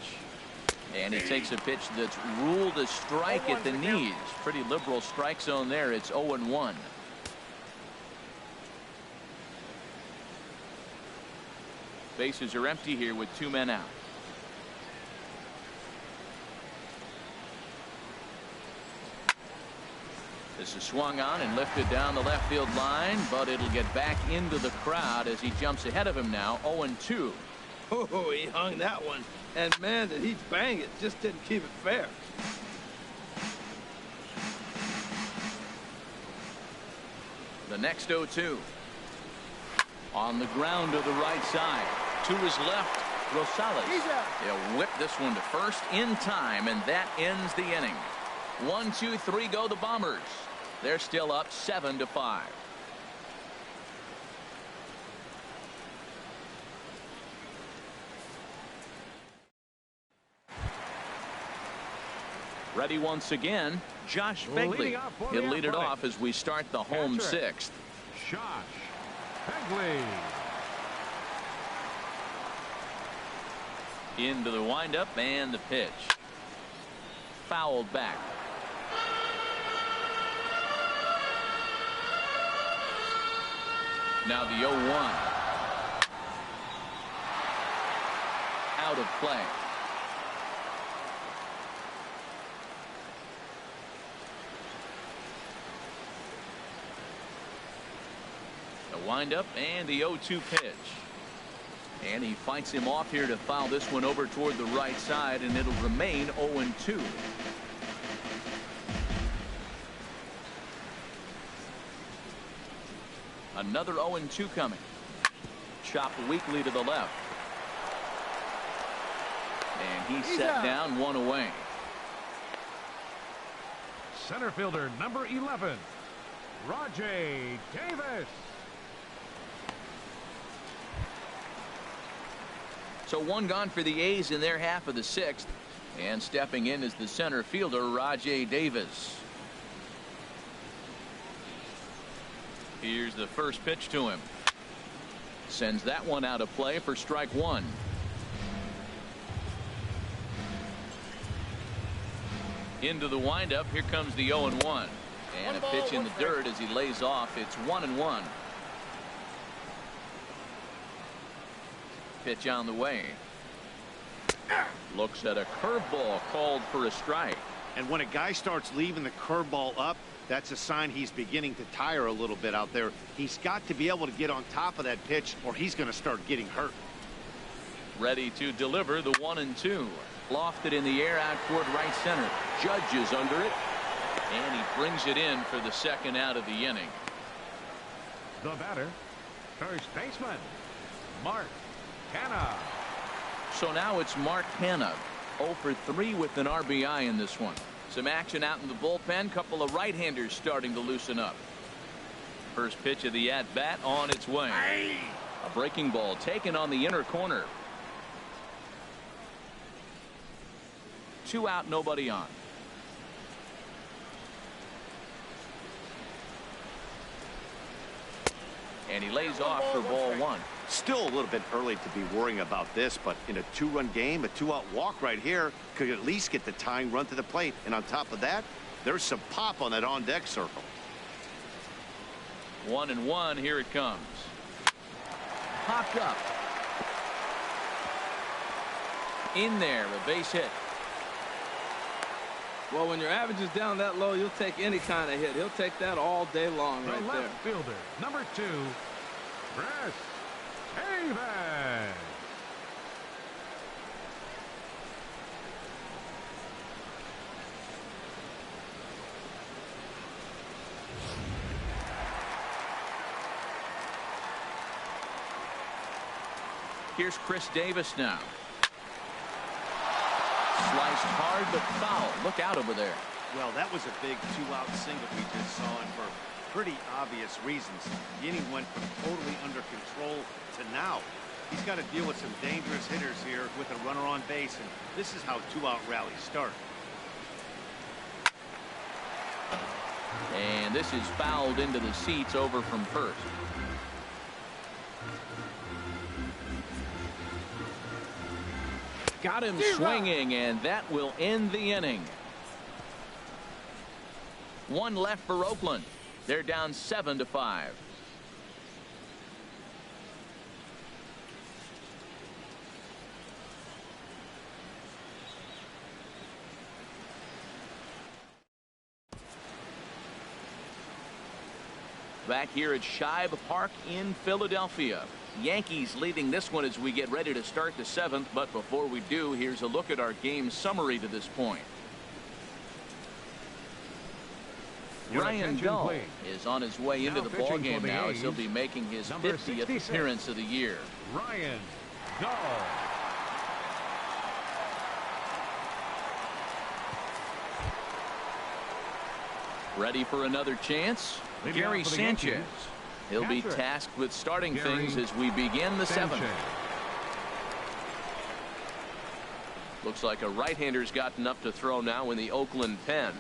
And he takes a pitch that's ruled a strike at the knees. Pretty liberal strike zone there. It's 0-1. Bases are empty here with 2 men out. This is swung on and lifted down the left field line, but it'll get back into the crowd as he jumps ahead of him now. 0-2. Oh, he hung that one. And, man, did he bang it. Just didn't keep it fair. The next 0-2. On the ground to the right side. To his left, Rosales. He'll whip this one to first in time, and that ends the inning. 1, 2, 3 go the Bombers. They're still up 7-5. Ready once again, Josh Headley. He'll lead it off as we start the home 6th. Josh Headley. Into the windup and the pitch. Fouled back. Now the 0-1. Out of play. The windup and the 0-2 pitch. And he fights him off here to foul this one over toward the right side, and it'll remain 0-2. Another 0-2 coming. Chopped weakly to the left. And he's set down, 1 away. Center fielder number 11, Rajai Davis. So 1 gone for the A's in their half of the 6th. And stepping in is the center fielder, Rajai Davis. Here's the first pitch to him. Sends that one out of play for strike 1. Into the windup. Here comes the 0-1. And a pitch in the dirt as he lays off. It's 1-1. Pitch on the way. Looks at a curveball called for a strike. And when a guy starts leaving the curveball up, that's a sign he's beginning to tire a little bit out there. He's got to be able to get on top of that pitch or he's going to start getting hurt. Ready to deliver the 1-2. Lofted in the air out toward right center. Judge is under it. And he brings it in for the second out of the inning. The batter, first baseman, Mark Hanna. So now it's Mark Hanna. 0 for 3 with an RBI in this one. Some action out in the bullpen. Couple of right-handers starting to loosen up. First pitch of the at-bat on its way. A breaking ball taken on the inner corner. 2 out, nobody on. And he lays off for ball 1. Still a little bit early to be worrying about this, but in a 2-run game, a 2-out walk right here could at least get the tying run to the plate. And on top of that, there's some pop on that on-deck circle. 1-1. Here it comes. Popped up. In there, a base hit. Well, when your average is down that low, you'll take any kind of hit. He'll take that all day long right there. The left fielder, number 2, Chris Davis. Here's Chris Davis now. missed hard but foul. Look out over there. Well, that was a big two-out single we just saw, and for pretty obvious reasons. The inning went from totally under control to now. He's got to deal with some dangerous hitters here with a runner on base, and this is how two-out rallies start. And this is fouled into the seats over from first. Got him swinging, and that will end the inning. One left for Oakland. They're down 7-5. Back here at Shibe Park in Philadelphia. Yankees leading this one as we get ready to start the 7th. But before we do, here's a look at our game summary to this point. Ryan Dahl is on his way into the ballgame now as he'll be making his 50th appearance of the year. Ryan Dahl. Ready for another chance? Gary Sanchez. He'll be tasked with starting things as we begin the 7th. Looks like a right-hander's gotten up to throw now in the Oakland pen.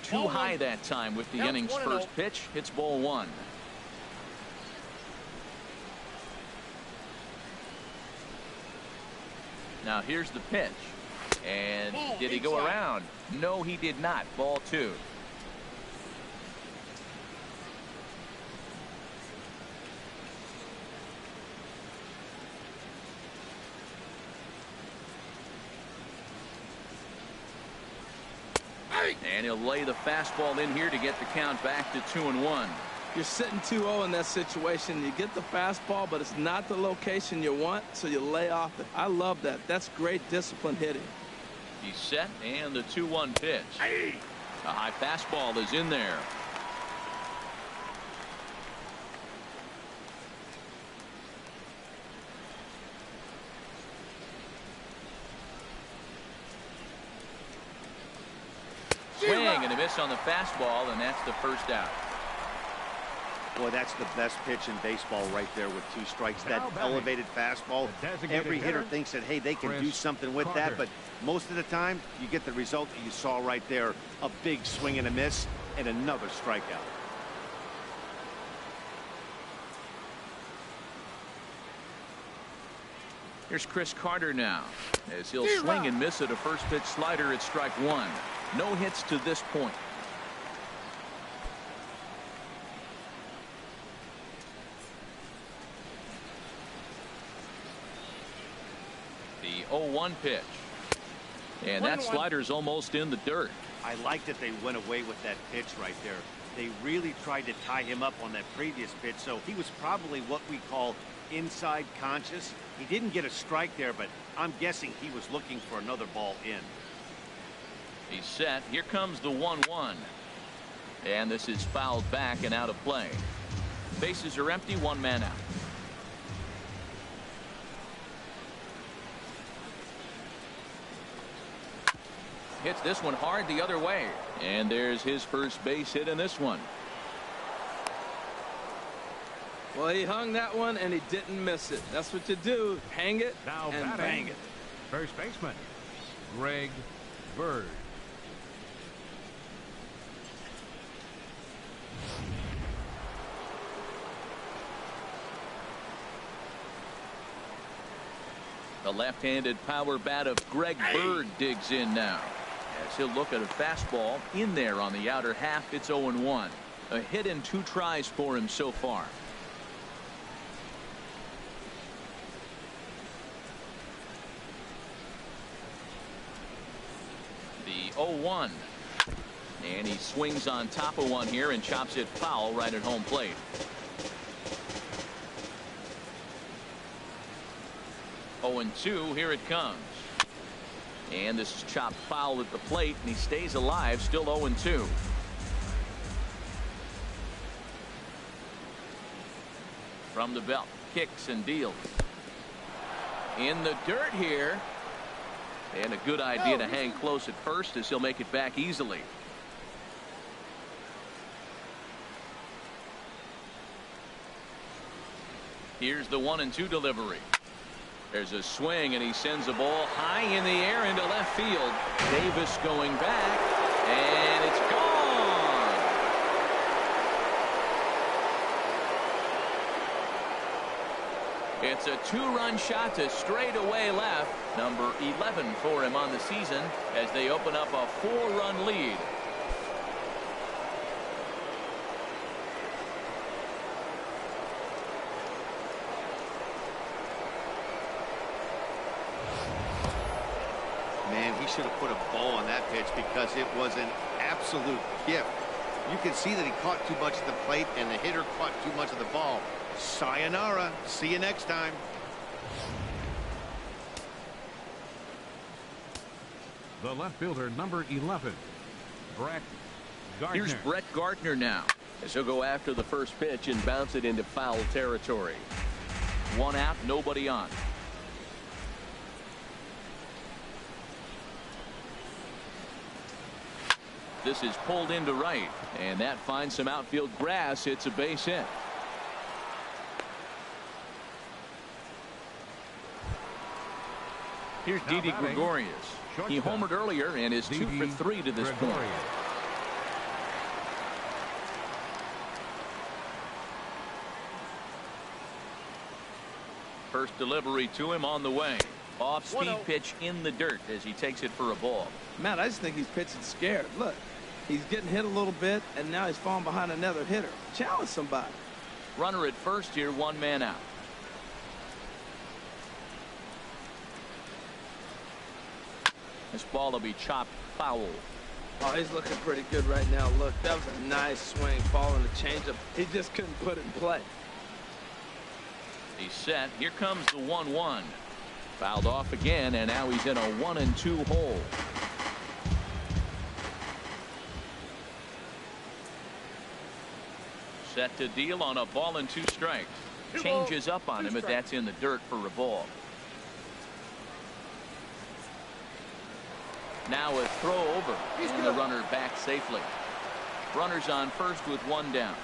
Too high that time with the inning's first pitch. It's ball 1. Now here's the pitch. And did he go around? No, he did not. Ball 2. And he'll lay the fastball in here to get the count back to 2-1. You're sitting 2-0 in that situation. You get the fastball, but it's not the location you want, so you lay off it. I love that. That's great disciplined hitting. He's set, and the 2-1 pitch. A high fastball is in there. Swing and a miss on the fastball, and that's the first out. Boy, that's the best pitch in baseball right there with 2 strikes. That elevated fastball, every hitter thinks that, hey, they can do something with that, but most of the time you get the result that you saw right there, a big swing and a miss and another strikeout. Here's Chris Carter now as he'll swing and miss at a first pitch slider at strike 1. No hits to this point. The 0-1 pitch. And that slider's almost in the dirt. I like that they went away with that pitch right there. They really tried to tie him up on that previous pitch, so he was probably what we call inside conscious. He didn't get a strike there, but I'm guessing he was looking for another ball in. He's set. Here comes the 1-1. And this is fouled back and out of play. Bases are empty, 1 man out. Hits this one hard the other way. And there's his first base hit in this one. Well, he hung that one and he didn't miss it. That's what you do. Hang it and bang it. First baseman, Greg Bird. The left-handed power bat of Greg Bird digs in now. As he'll look at a fastball in there on the outer half. It's 0-1. A hit in 2 tries for him so far. The 0-1. And he swings on top of one here and chops it foul right at home plate. Oh, and 2. Here it comes. And this is chopped foul at the plate, and he stays alive, still 0-2. From the belt, kicks and deals. In the dirt here. And a good idea to hang close at first as he'll make it back easily. Here's the 1-2 delivery. There's a swing, and he sends a ball high in the air into left field. Davis going back, and it's gone. It's a 2-run shot to straightaway left. Number 11 for him on the season as they open up a 4-run lead. Man, he should have put a bow on that pitch because it was an absolute gift. You can see that he caught too much at the plate and the hitter caught too much of the ball. Sayonara. See you next time. The left fielder, number 11, Brett Gardner. Here's Brett Gardner now as he'll go after the first pitch and bounce it into foul territory. 1 out, nobody on. This is pulled into right, and that finds some outfield grass. It's a base hit. Here's Didi Gregorius. He homered earlier and is 2 for 3 to this point. First delivery to him on the way. Off-speed pitch in the dirt as he takes it for a ball. Matt, I just think he's pitching scared. Look, he's getting hit a little bit, and now he's falling behind another hitter. Challenge somebody. Runner at first here, 1 man out. This ball will be chopped foul. Oh, he's looking pretty good right now. Look, that was a nice swing, following the changeup. He just couldn't put it in play. He's set. Here comes the 1-1. Fouled off again, and now he's in a 1-2 hole. Set to deal on a ball and 2 strikes. Changes up on him, but that's in the dirt for a ball. Now a throw over, and the runner back safely. Runners on first with 1 down.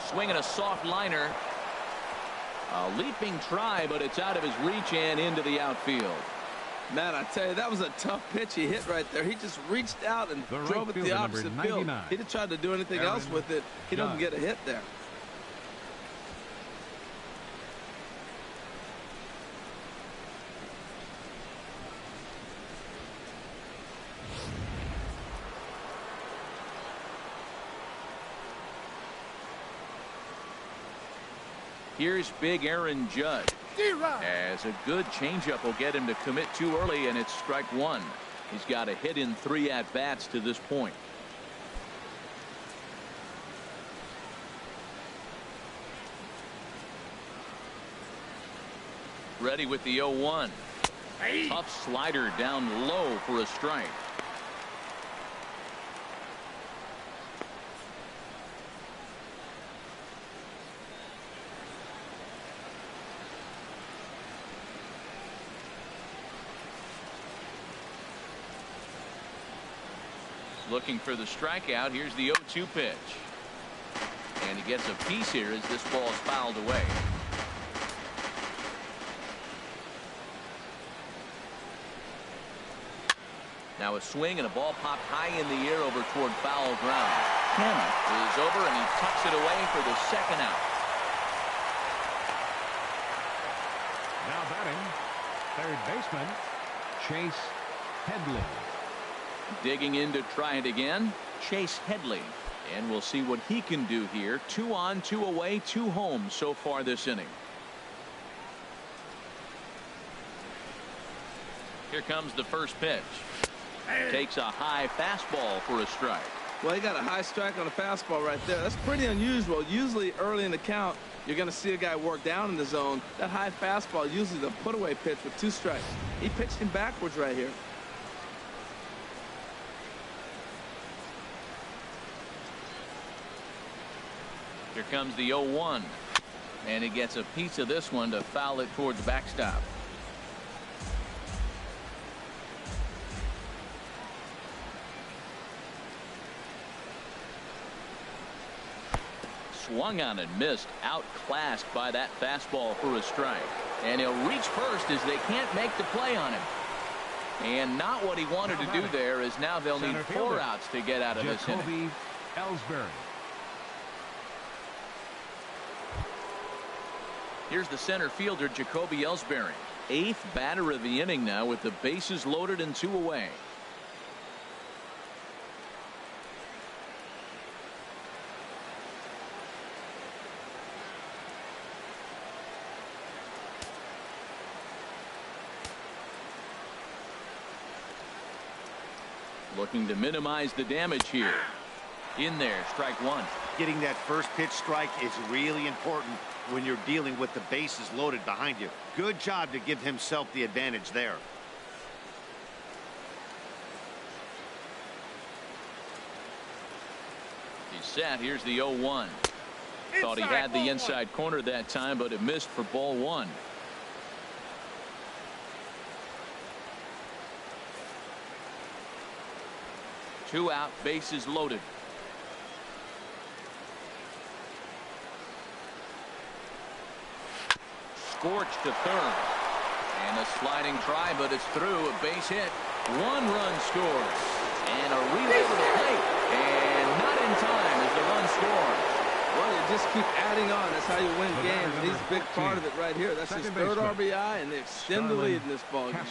Swinging a soft liner. A leaping try, but it's out of his reach and into the outfield. Matt, I tell you, that was a tough pitch he hit right there. He just reached out and drove it the opposite field. He didn't try to do anything else with it. He doesn't get a hit there. Here's big Aaron Judge. As a good changeup will get him to commit too early, and it's strike 1. He's got a hit in 3 at-bats to this point. Ready with the 0-1. Tough slider down low for a strike. Looking for the strikeout. Here's the 0-2 pitch. And he gets a piece here as this ball is fouled away. Now a swing and a ball popped high in the air over toward foul ground. Kim is over and he tucks it away for the 2nd out. Now batting, third baseman, Chase Headley. Digging in to try it again, Chase Headley. And we'll see what he can do here. 2 on, 2 away, 2 home so far this inning. Here comes the first pitch. Takes a high fastball for a strike. Well, he got a high strike on a fastball right there. That's pretty unusual. Usually early in the count, you're going to see a guy work down in the zone. That high fastball, usually the put-away pitch with 2 strikes. He pitched him backwards right here. Here comes the 0-1. And he gets a piece of this one to foul it toward the backstop. Swung on and missed. Outclassed by that fastball for a strike. And he'll reach first as they can't make the play on him. And not what he wanted to do there, as now they'll need 4 outs to get out of this inning. Jacoby Elsbury. Here's the center fielder, Jacoby Elsbury. 8th batter of the inning now with the bases loaded and 2 away. Looking to minimize the damage here. In there, strike 1. Getting that first pitch strike is really important when you're dealing with the bases loaded behind you. Good job to give himself the advantage there. He's set. Here's the 0-1. Thought he had the inside corner that time, but it missed for ball 1. Two out, bases loaded. Scorched to third. And a sliding try, but it's through. A base hit. 1 run scores. And a relay to the plate. And not in time as the run scores. Well, you just keep adding on. That's how you win games. And he's a big part of it right here. That's his 3rd RBI, and they extend the lead in this ball game.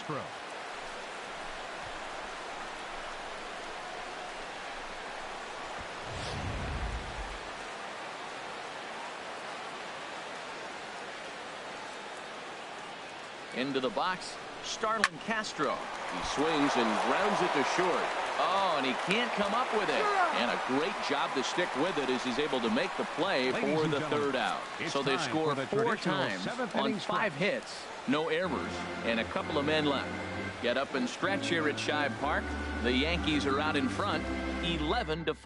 Into the box, Starlin Castro. He swings and grounds it to short. Oh, and he can't come up with it. And a great job to stick with it as he's able to make the play for the 3rd out. So they score 4 times on 5 hits, no errors, and a couple of men left. Get up and stretch here at Shibe Park. The Yankees are out in front, 11-5.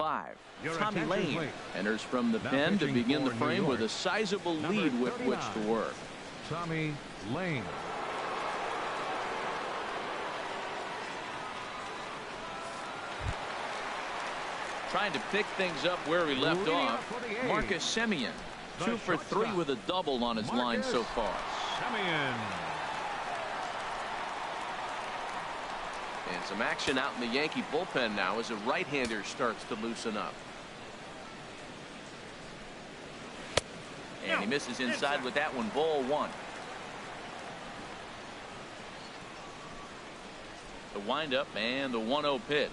Tommy Lane enters from the pen to begin the frame with a sizable lead with which to work. Tommy Lane. Trying to pick things up where he left off. Marcus Semien, 2 for 3 with a double on his line so far. Semien. And some action out in the Yankee bullpen now as a right-hander starts to loosen up. And he misses inside with that one. Ball 1. The windup and the 1-0 pitch.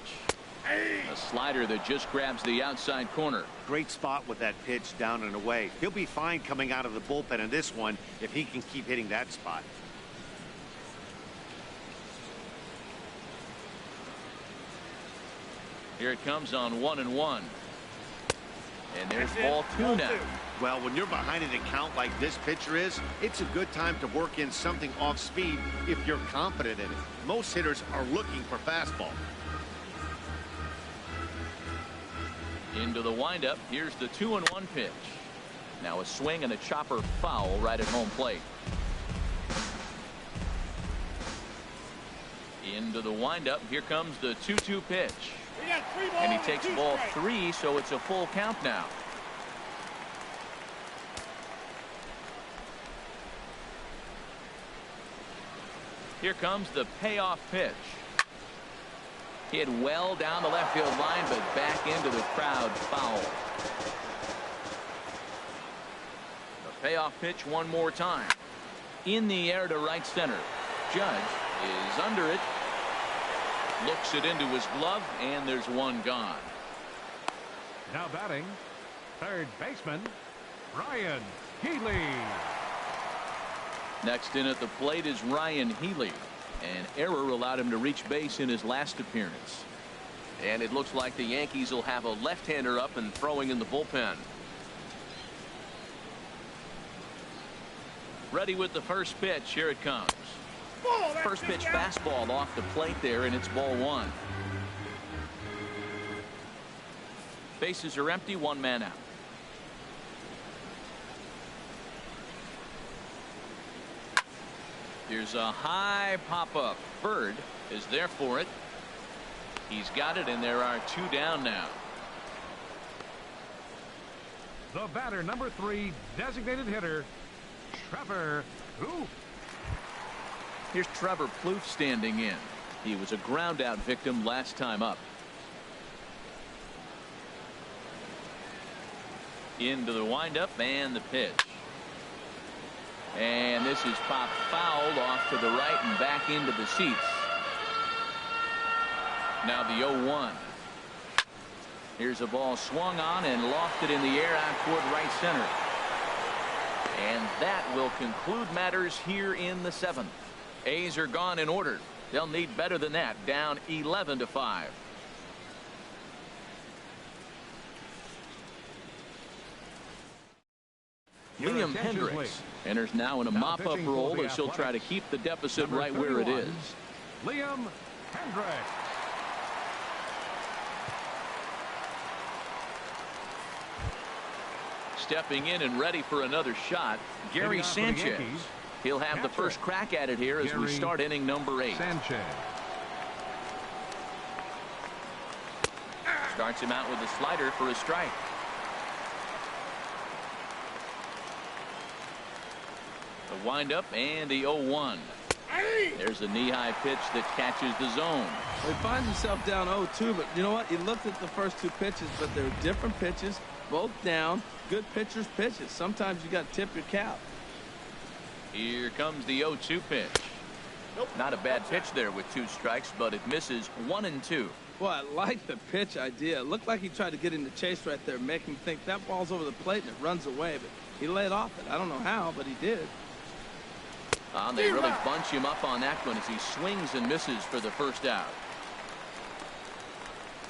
A slider that just grabs the outside corner. Great spot with that pitch down and away. He'll be fine coming out of the bullpen in this one if he can keep hitting that spot. Here it comes on 1-1. And there's ball 2 now. Well, when you're behind in a count like this pitcher is, it's a good time to work in something off speed if you're confident in it. Most hitters are looking for fastball. Into the windup. Here's the 2-1 pitch. Now a swing and a chopper foul right at home plate. Into the windup. Here comes the 2-2 pitch. And he takes ball 3, so it's a full count now. Here comes the payoff pitch. Hit well down the left field line, but back into the crowd foul. The payoff pitch one more time. In the air to right center. Judge is under it. Looks it into his glove, and there's one gone. Now batting, 3rd baseman, Ryan Healy. Next in at the plate is Ryan Healy. An error allowed him to reach base in his last appearance. And it looks like the Yankees will have a left-hander up and throwing in the bullpen. Ready with the first pitch. Here it comes. First pitch fastball off the plate there, and it's ball 1. Bases are empty, 1 man out. Here's a high pop-up. Bird is there for it. He's got it, and there are 2 down now. The batter, number 3, designated hitter, Trevor Plouffe. Here's Trevor Plouffe standing in. He was a ground-out victim last time up. Into the windup and the pitch. And this is popped foul off to the right and back into the seats. Now the 0-1. Here's a ball swung on and lofted in the air out toward right center. And that will conclude matters here in the 7th. A's are gone in order. They'll need better than that. Down 11-5. Liam Hendricks enters now in a mop-up role as he'll try to keep the deficit right where it is. Liam Hendricks. Stepping in and ready for another shot, Gary Sanchez. He'll have the first crack at it here as we start inning number 8. Sanchez starts him out with a slider for a strike. The windup and the 0-1. There's a knee-high pitch that catches the zone. Well, he finds himself down 0-2, but you know what? He looked at the first 2 pitches, but they're different pitches, both down. Good pitchers' pitches. Sometimes you got to tip your cap. Here comes the 0-2 pitch. Nope. Not a bad pitch there with 2 strikes, but it misses 1-2. Well, I like the pitch idea. It looked like he tried to get in the chase right there, make him think that ball's over the plate and it runs away, but he laid off it. I don't know how, but he did. They really bunch him up on that one as he swings and misses for the first out.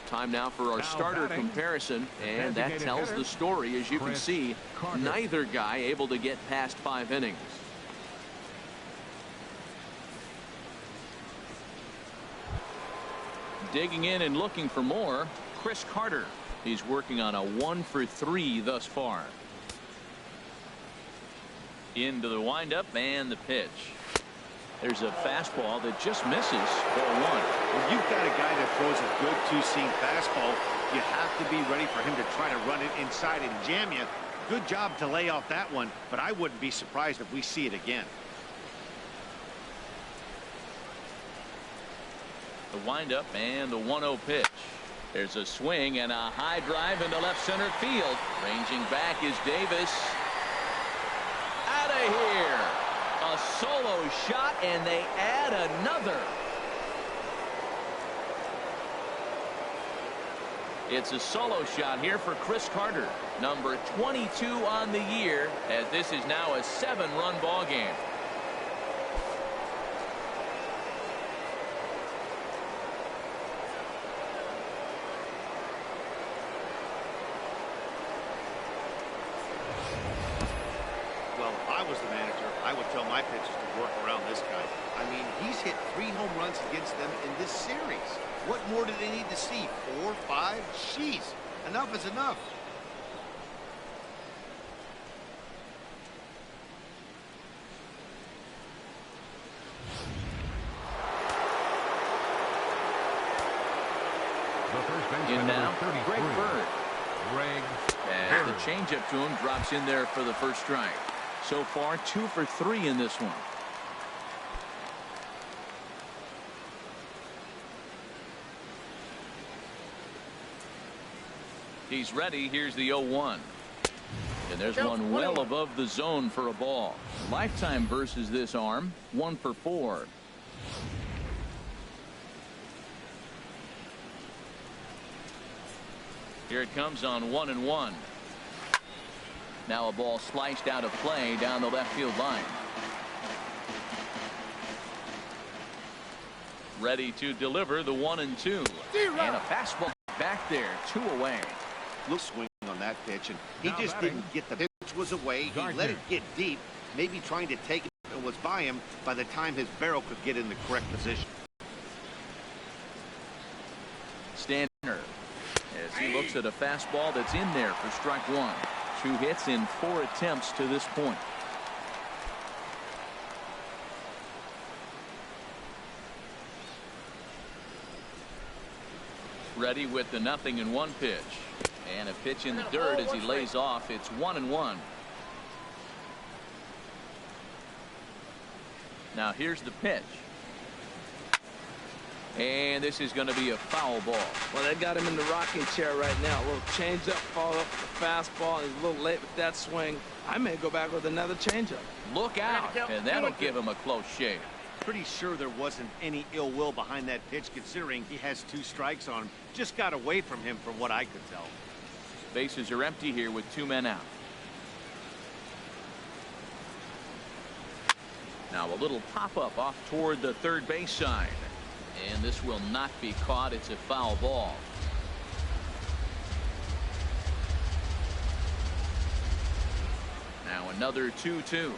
Time now for our starter comparison, and that tells the story. As you can see, neither guy able to get past 5 innings. Digging in and looking for more, Chris Carter. He's working on a 1-for-3 thus far. Into the windup and the pitch. There's a fastball that just misses for 1. When you've got a guy that throws a good 2-seam fastball, you have to be ready for him to try to run it inside and jam you. Good job to lay off that one, but I wouldn't be surprised if we see it again. The windup and the 1-0 pitch. There's a swing and a high drive into left center field. Ranging back is Davis. Out of here. A solo shot, and they add another. It's a solo shot here for Chris Carter, number 22 on the year, as this is now a 7-run ball game. I would tell my pitchers to work around this guy. I mean, he's hit 3 home runs against them in this series. What more do they need to see? 4, 5? Jeez, enough is enough. In now, Greg Bird. As the changeup to him drops in there for the first strike. So far, 2 for 3 in this one. He's ready. Here's the 0-1. And there's one well above the zone for a ball. Lifetime versus this arm. 1 for 4. Here it comes on 1-1. Now a ball sliced out of play down the left field line. Ready to deliver the 1-2. And a fastball back there, 2 away. Look, swing on that pitch, and he just didn't get the pitch was away. He let it get deep, maybe trying to take it and was by him by the time his barrel could get in the correct position. Stanner, as he looks at a fastball that's in there for strike 1. 2 hits in 4 attempts to this point. Ready with the 0-1 pitch. And a pitch in the dirt as he lays off. It's 1-1. Now here's the pitch. And this is going to be a foul ball. Well, they got him in the rocking chair right now. A little changeup, follow up with the fastball. He's a little late with that swing. I may go back with another changeup. Look out, and that'll give him a close shave. Pretty sure there wasn't any ill will behind that pitch, considering he has 2 strikes on him. Just got away from him from what I could tell. Bases are empty here with 2 men out. Now a little pop-up off toward the third base side. And this will not be caught. It's a foul ball. Now another 2-2.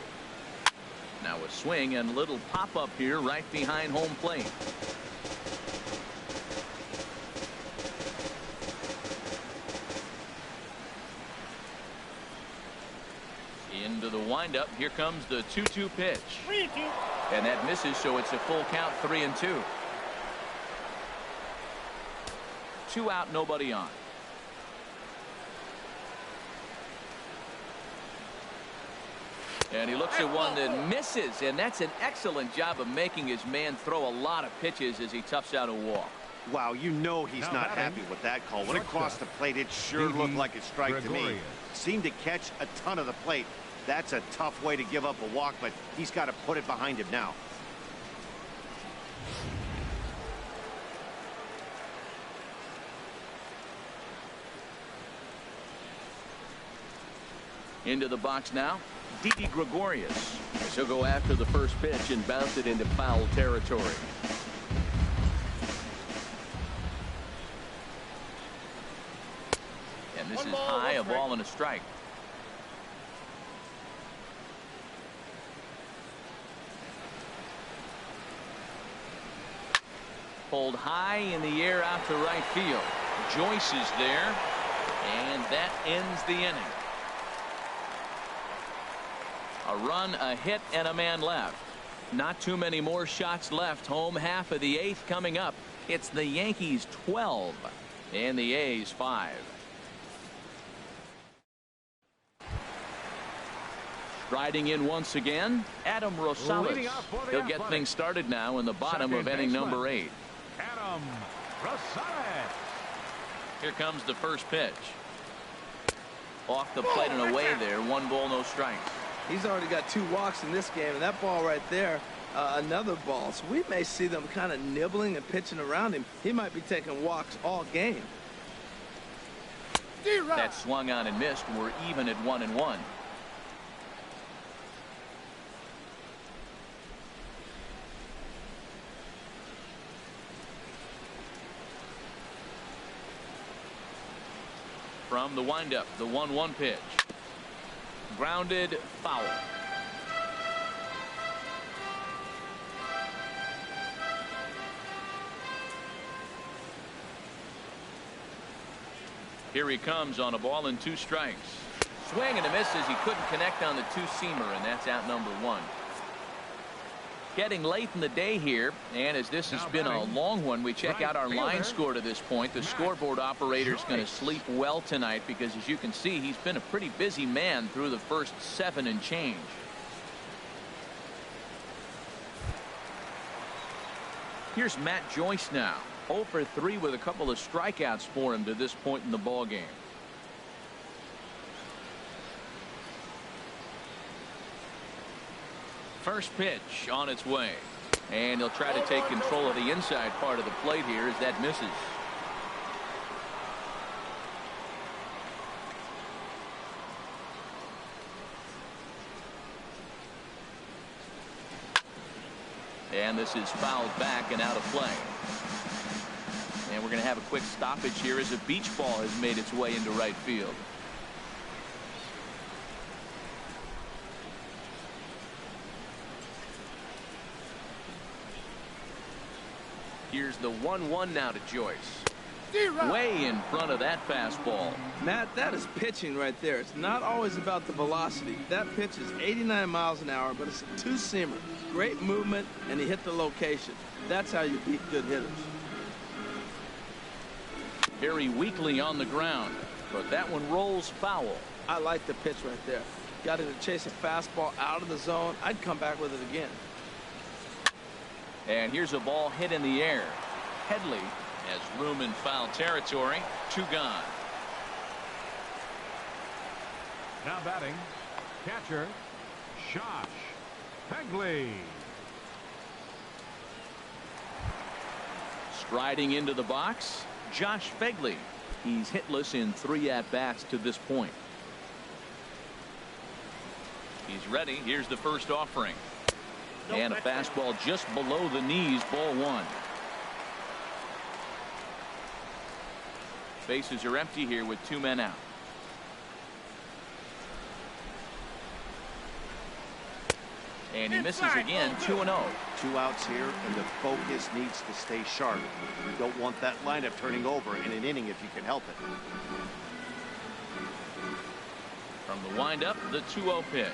Now a swing and a little pop-up here right behind home plate. Into the windup. Here comes the 2-2 pitch. 3-2. And that misses, so it's a full count, 3-2. 2 out, nobody on. And he looks at one that misses, and that's an excellent job of making his man throw a lot of pitches as he toughs out a walk. Wow, you know he's not happy with that call. When it crossed the plate, it sure looked like a strike to me. Seemed to catch a ton of the plate. That's a tough way to give up a walk, but he's got to put it behind him now. Into the box now, Didi Gregorius. He'll go after the first pitch and bounce it into foul territory. And this is high, a ball and a strike. Pulled high in the air out to right field. Joyce is there, and that ends the inning. A run, a hit, and a man left. Not too many more shots left. Home half of the 8th coming up. It's the Yankees 12 and the A's 5. Striding in once again, Adam Rosales. He'll get things started now in the bottom of inning number 8. Adam Rosales. Here comes the first pitch. Off the plate and away there. 1 ball, no strikes. He's already got 2 walks in this game, and that ball right there, another ball. So we may see them kind of nibbling and pitching around him. He might be taking walks all game. That swung on and missed. We're even at 1-1. From the windup, the 1-1 pitch. Grounded, foul. Here he comes on a ball and 2 strikes. Swing and a miss as he couldn't connect on the 2-seamer, and that's out number 1. Getting late in the day here, and as this has been a long one, we check out our line score to this point. The scoreboard operator's going to sleep well tonight because, as you can see, he's been a pretty busy man through the first 7 and change. Here's Matt Joyce now. 0 for 3 with a couple of strikeouts for him to this point in the ballgame. First pitch on its way, and he'll try to take control of the inside part of the plate here as that misses. And this is fouled back and out of play. And we're going to have a quick stoppage here as a beach ball has made its way into right field. Here's the 1-1 now to Joyce. Way in front of that fastball. Matt, that is pitching right there. It's not always about the velocity. That pitch is 89 miles an hour, but it's a 2-seamer. Great movement, and he hit the location. That's how you beat good hitters. Very weakly on the ground, but that one rolls foul. I like the pitch right there. Got it to chase a fastball out of the zone. I'd come back with it again. And here's a ball hit in the air. Headley has room in foul territory. 2 gone. Now batting, catcher, Headley. Striding into the box, Josh Headley. He's hitless in 3 at-bats to this point. He's ready. Here's the first offering. And a fastball just below the knees, ball 1. Bases are empty here with 2 men out. And he misses again, 2-0. 2 outs here, and the focus needs to stay sharp. You don't want that lineup turning over in an inning if you can help it. From the windup, the 2-0 pitch.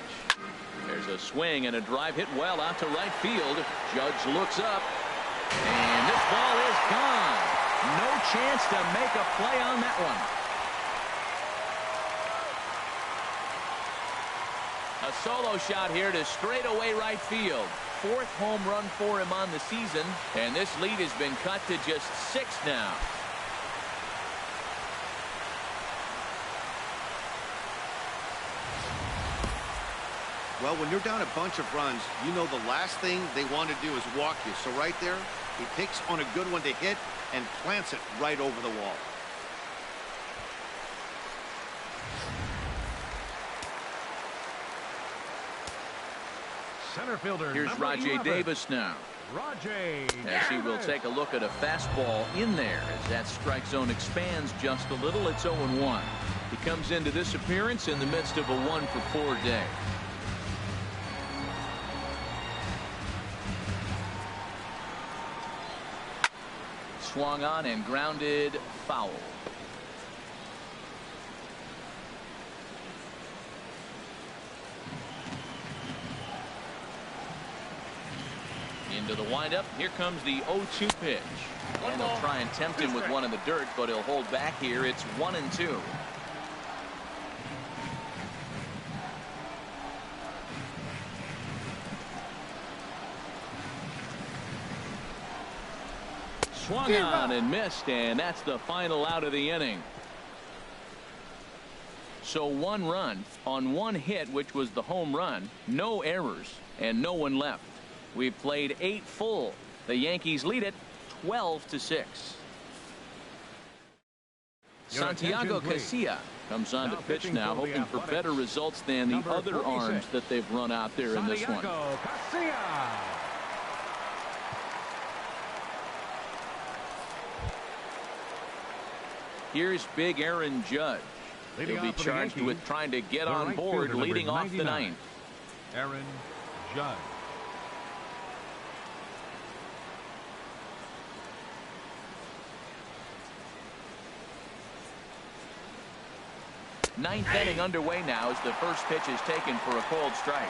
There's a swing and a drive hit well out to right field. Judge looks up, and this ball is gone. No chance to make a play on that one. A solo shot here to straightaway right field. 4th home run for him on the season, and this lead has been cut to just 6 now. Well, when you're down a bunch of runs, you know the last thing they want to do is walk you. So right there, he picks on a good one to hit and plants it right over the wall. Center fielder. Here's Rajai Davis now. As he will take a look at a fastball in there as that strike zone expands just a little. It's 0-1. He comes into this appearance in the midst of a 1-for-4 day. Swung on and grounded foul. Into the windup. Here comes the 0-2 pitch. And they'll try and tempt him with one in the dirt, but he'll hold back here. It's 1-2. Swung on and missed, and that's the final out of the inning. So 1 run on 1 hit, which was the home run, no errors, and no one left. We've played 8 full. The Yankees lead it 12-6. Santiago Casilla comes on to pitch now, hoping for better results than the other arms that they've run out there in this one. Here's big Aaron Judge. He'll be charged with trying to get on board, leading off the 9th. Aaron Judge. 9th inning underway now as the first pitch is taken for a cold strike.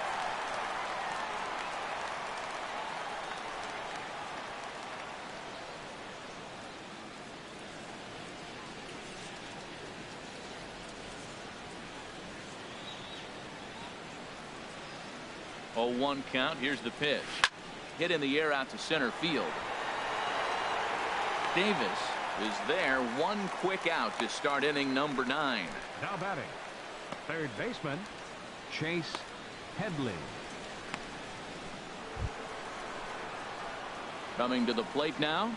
Oh, 1 count. Here's the pitch. Hit in the air out to center field. Davis is there. 1 quick out to start inning number 9. Now batting, 3rd baseman, Headley. Coming to the plate now,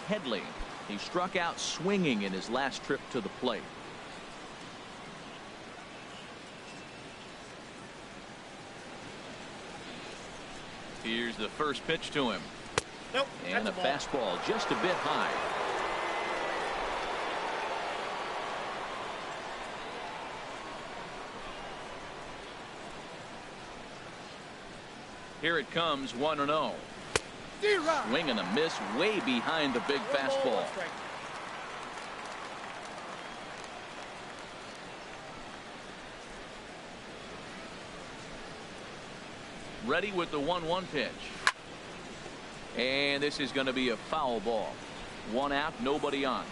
Headley. He struck out swinging in his last trip to the plate. Here's the first pitch to him. Nope, and a fastball just a bit high. Here it comes, 1-0. Swing and a miss way behind the big fastball. Ready with the 1-1 pitch. And this is going to be a foul ball. 1 out, nobody on.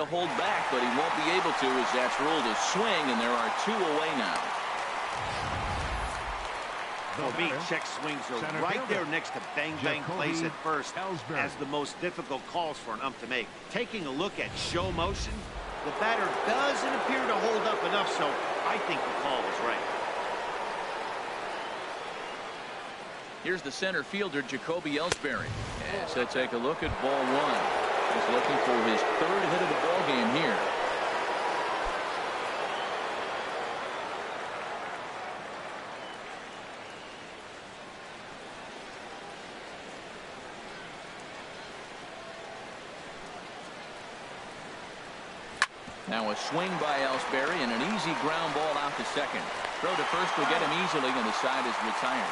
to hold back, but he won't be able to as that's ruled a swing, and there are 2 away now. For me, check swings are right there next to bang-bang plays at first as the most difficult calls for an ump to make. Taking a look at show motion, the batter doesn't appear to hold up enough, so I think the call was right. Here's the center fielder, Jacoby Elsbury. As they take a look at ball 1. He's looking for his 3rd hit of the ball game here. Now a swing by Elsbury and an easy ground ball out to second. Throw to first will get him easily, and the side is retired.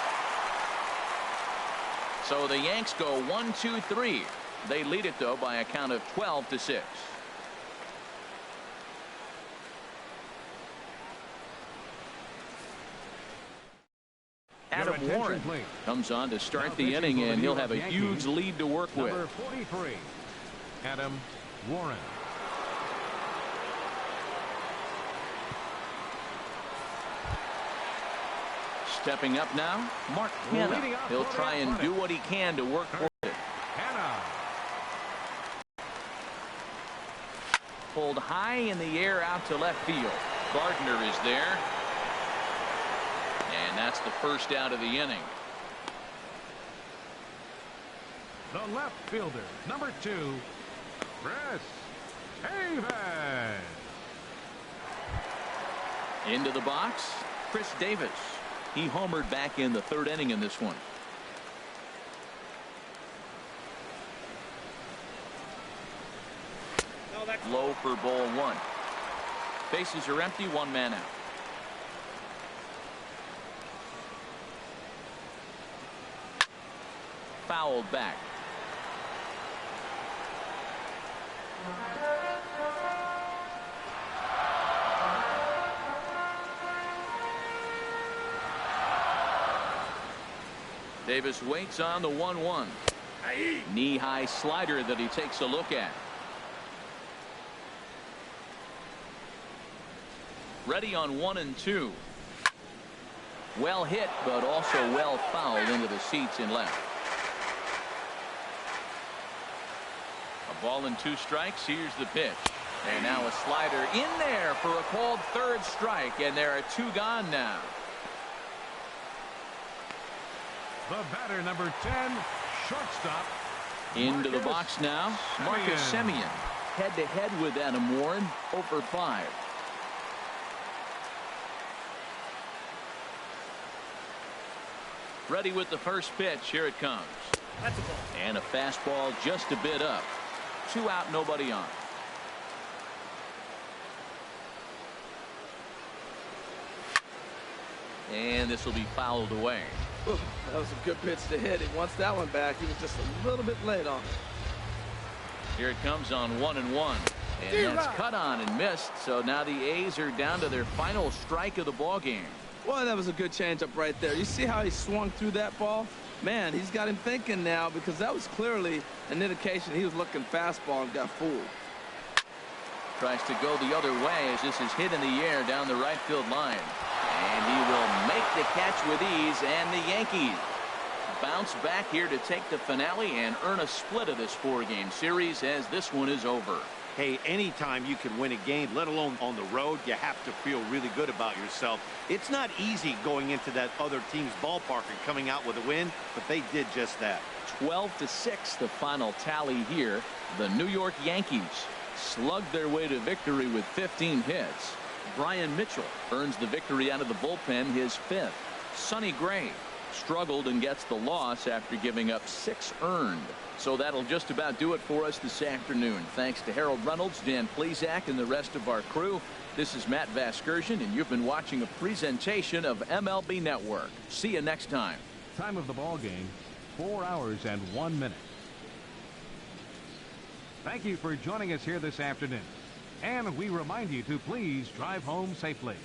So the Yanks go 1-2-3. They lead it, though, by a count of 12-6. Adam Warren comes on to start the inning, and he'll have a huge lead to work with. Number 43, Adam Warren. Stepping up now, Mark Hanna. He'll try and do what he can to work for it. Hanna. Pulled high in the air out to left field. Gardner is there. And that's the first out of the inning. The left fielder, number 2, Chris Davis. Into the box, Chris Davis. He homered back in the 3rd inning in this one. Low for ball 1. Bases are empty, 1 man out. Fouled back. Davis waits on the 1-1. Knee-high slider that he takes a look at. Ready on 1 and 2. Well hit, but also well fouled into the seats in left. A ball and 2 strikes. Here's the pitch. And now a slider in there for a called 3rd strike, and there are 2 gone now. The batter, number 10, shortstop. Into the box now, Marcus Semien. Head-to-head with Adam Warren, 0 for 5. Ready with the first pitch. Here it comes. That's a ball. And a fastball just a bit up. 2 out, nobody on. And this will be fouled away. Ooh, that was a good pitch to hit. He wants that one back. He was just a little bit late on it. Here it comes on 1-1. And that's cut on and missed. So now the A's are down to their final strike of the ball game. Well, that was a good changeup right there. You see how he swung through that ball? Man, he's got him thinking now, because that was clearly an indication he was looking fastball and got fooled. Tries to go the other way as this is hit in the air down the right field line. And he will make the catch with ease, and the Yankees bounce back here to take the finale and earn a split of this 4-game series as this one is over. Hey, anytime you can win a game, let alone on the road, you have to feel really good about yourself. It's not easy going into that other team's ballpark and coming out with a win, but they did just that. 12-6 the final tally here. The New York Yankees slugged their way to victory with 15 hits. Brian Mitchell earns the victory out of the bullpen, his 5th. Sonny Gray struggled and gets the loss after giving up 6 earned. So that'll just about do it for us this afternoon. Thanks to Harold Reynolds, Dan Plesac, and the rest of our crew. This is Matt Vasgersian, and you've been watching a presentation of MLB Network. See you next time. Time of the ball game, 4 hours and 1 minute. Thank you for joining us here this afternoon. And we remind you to please drive home safely.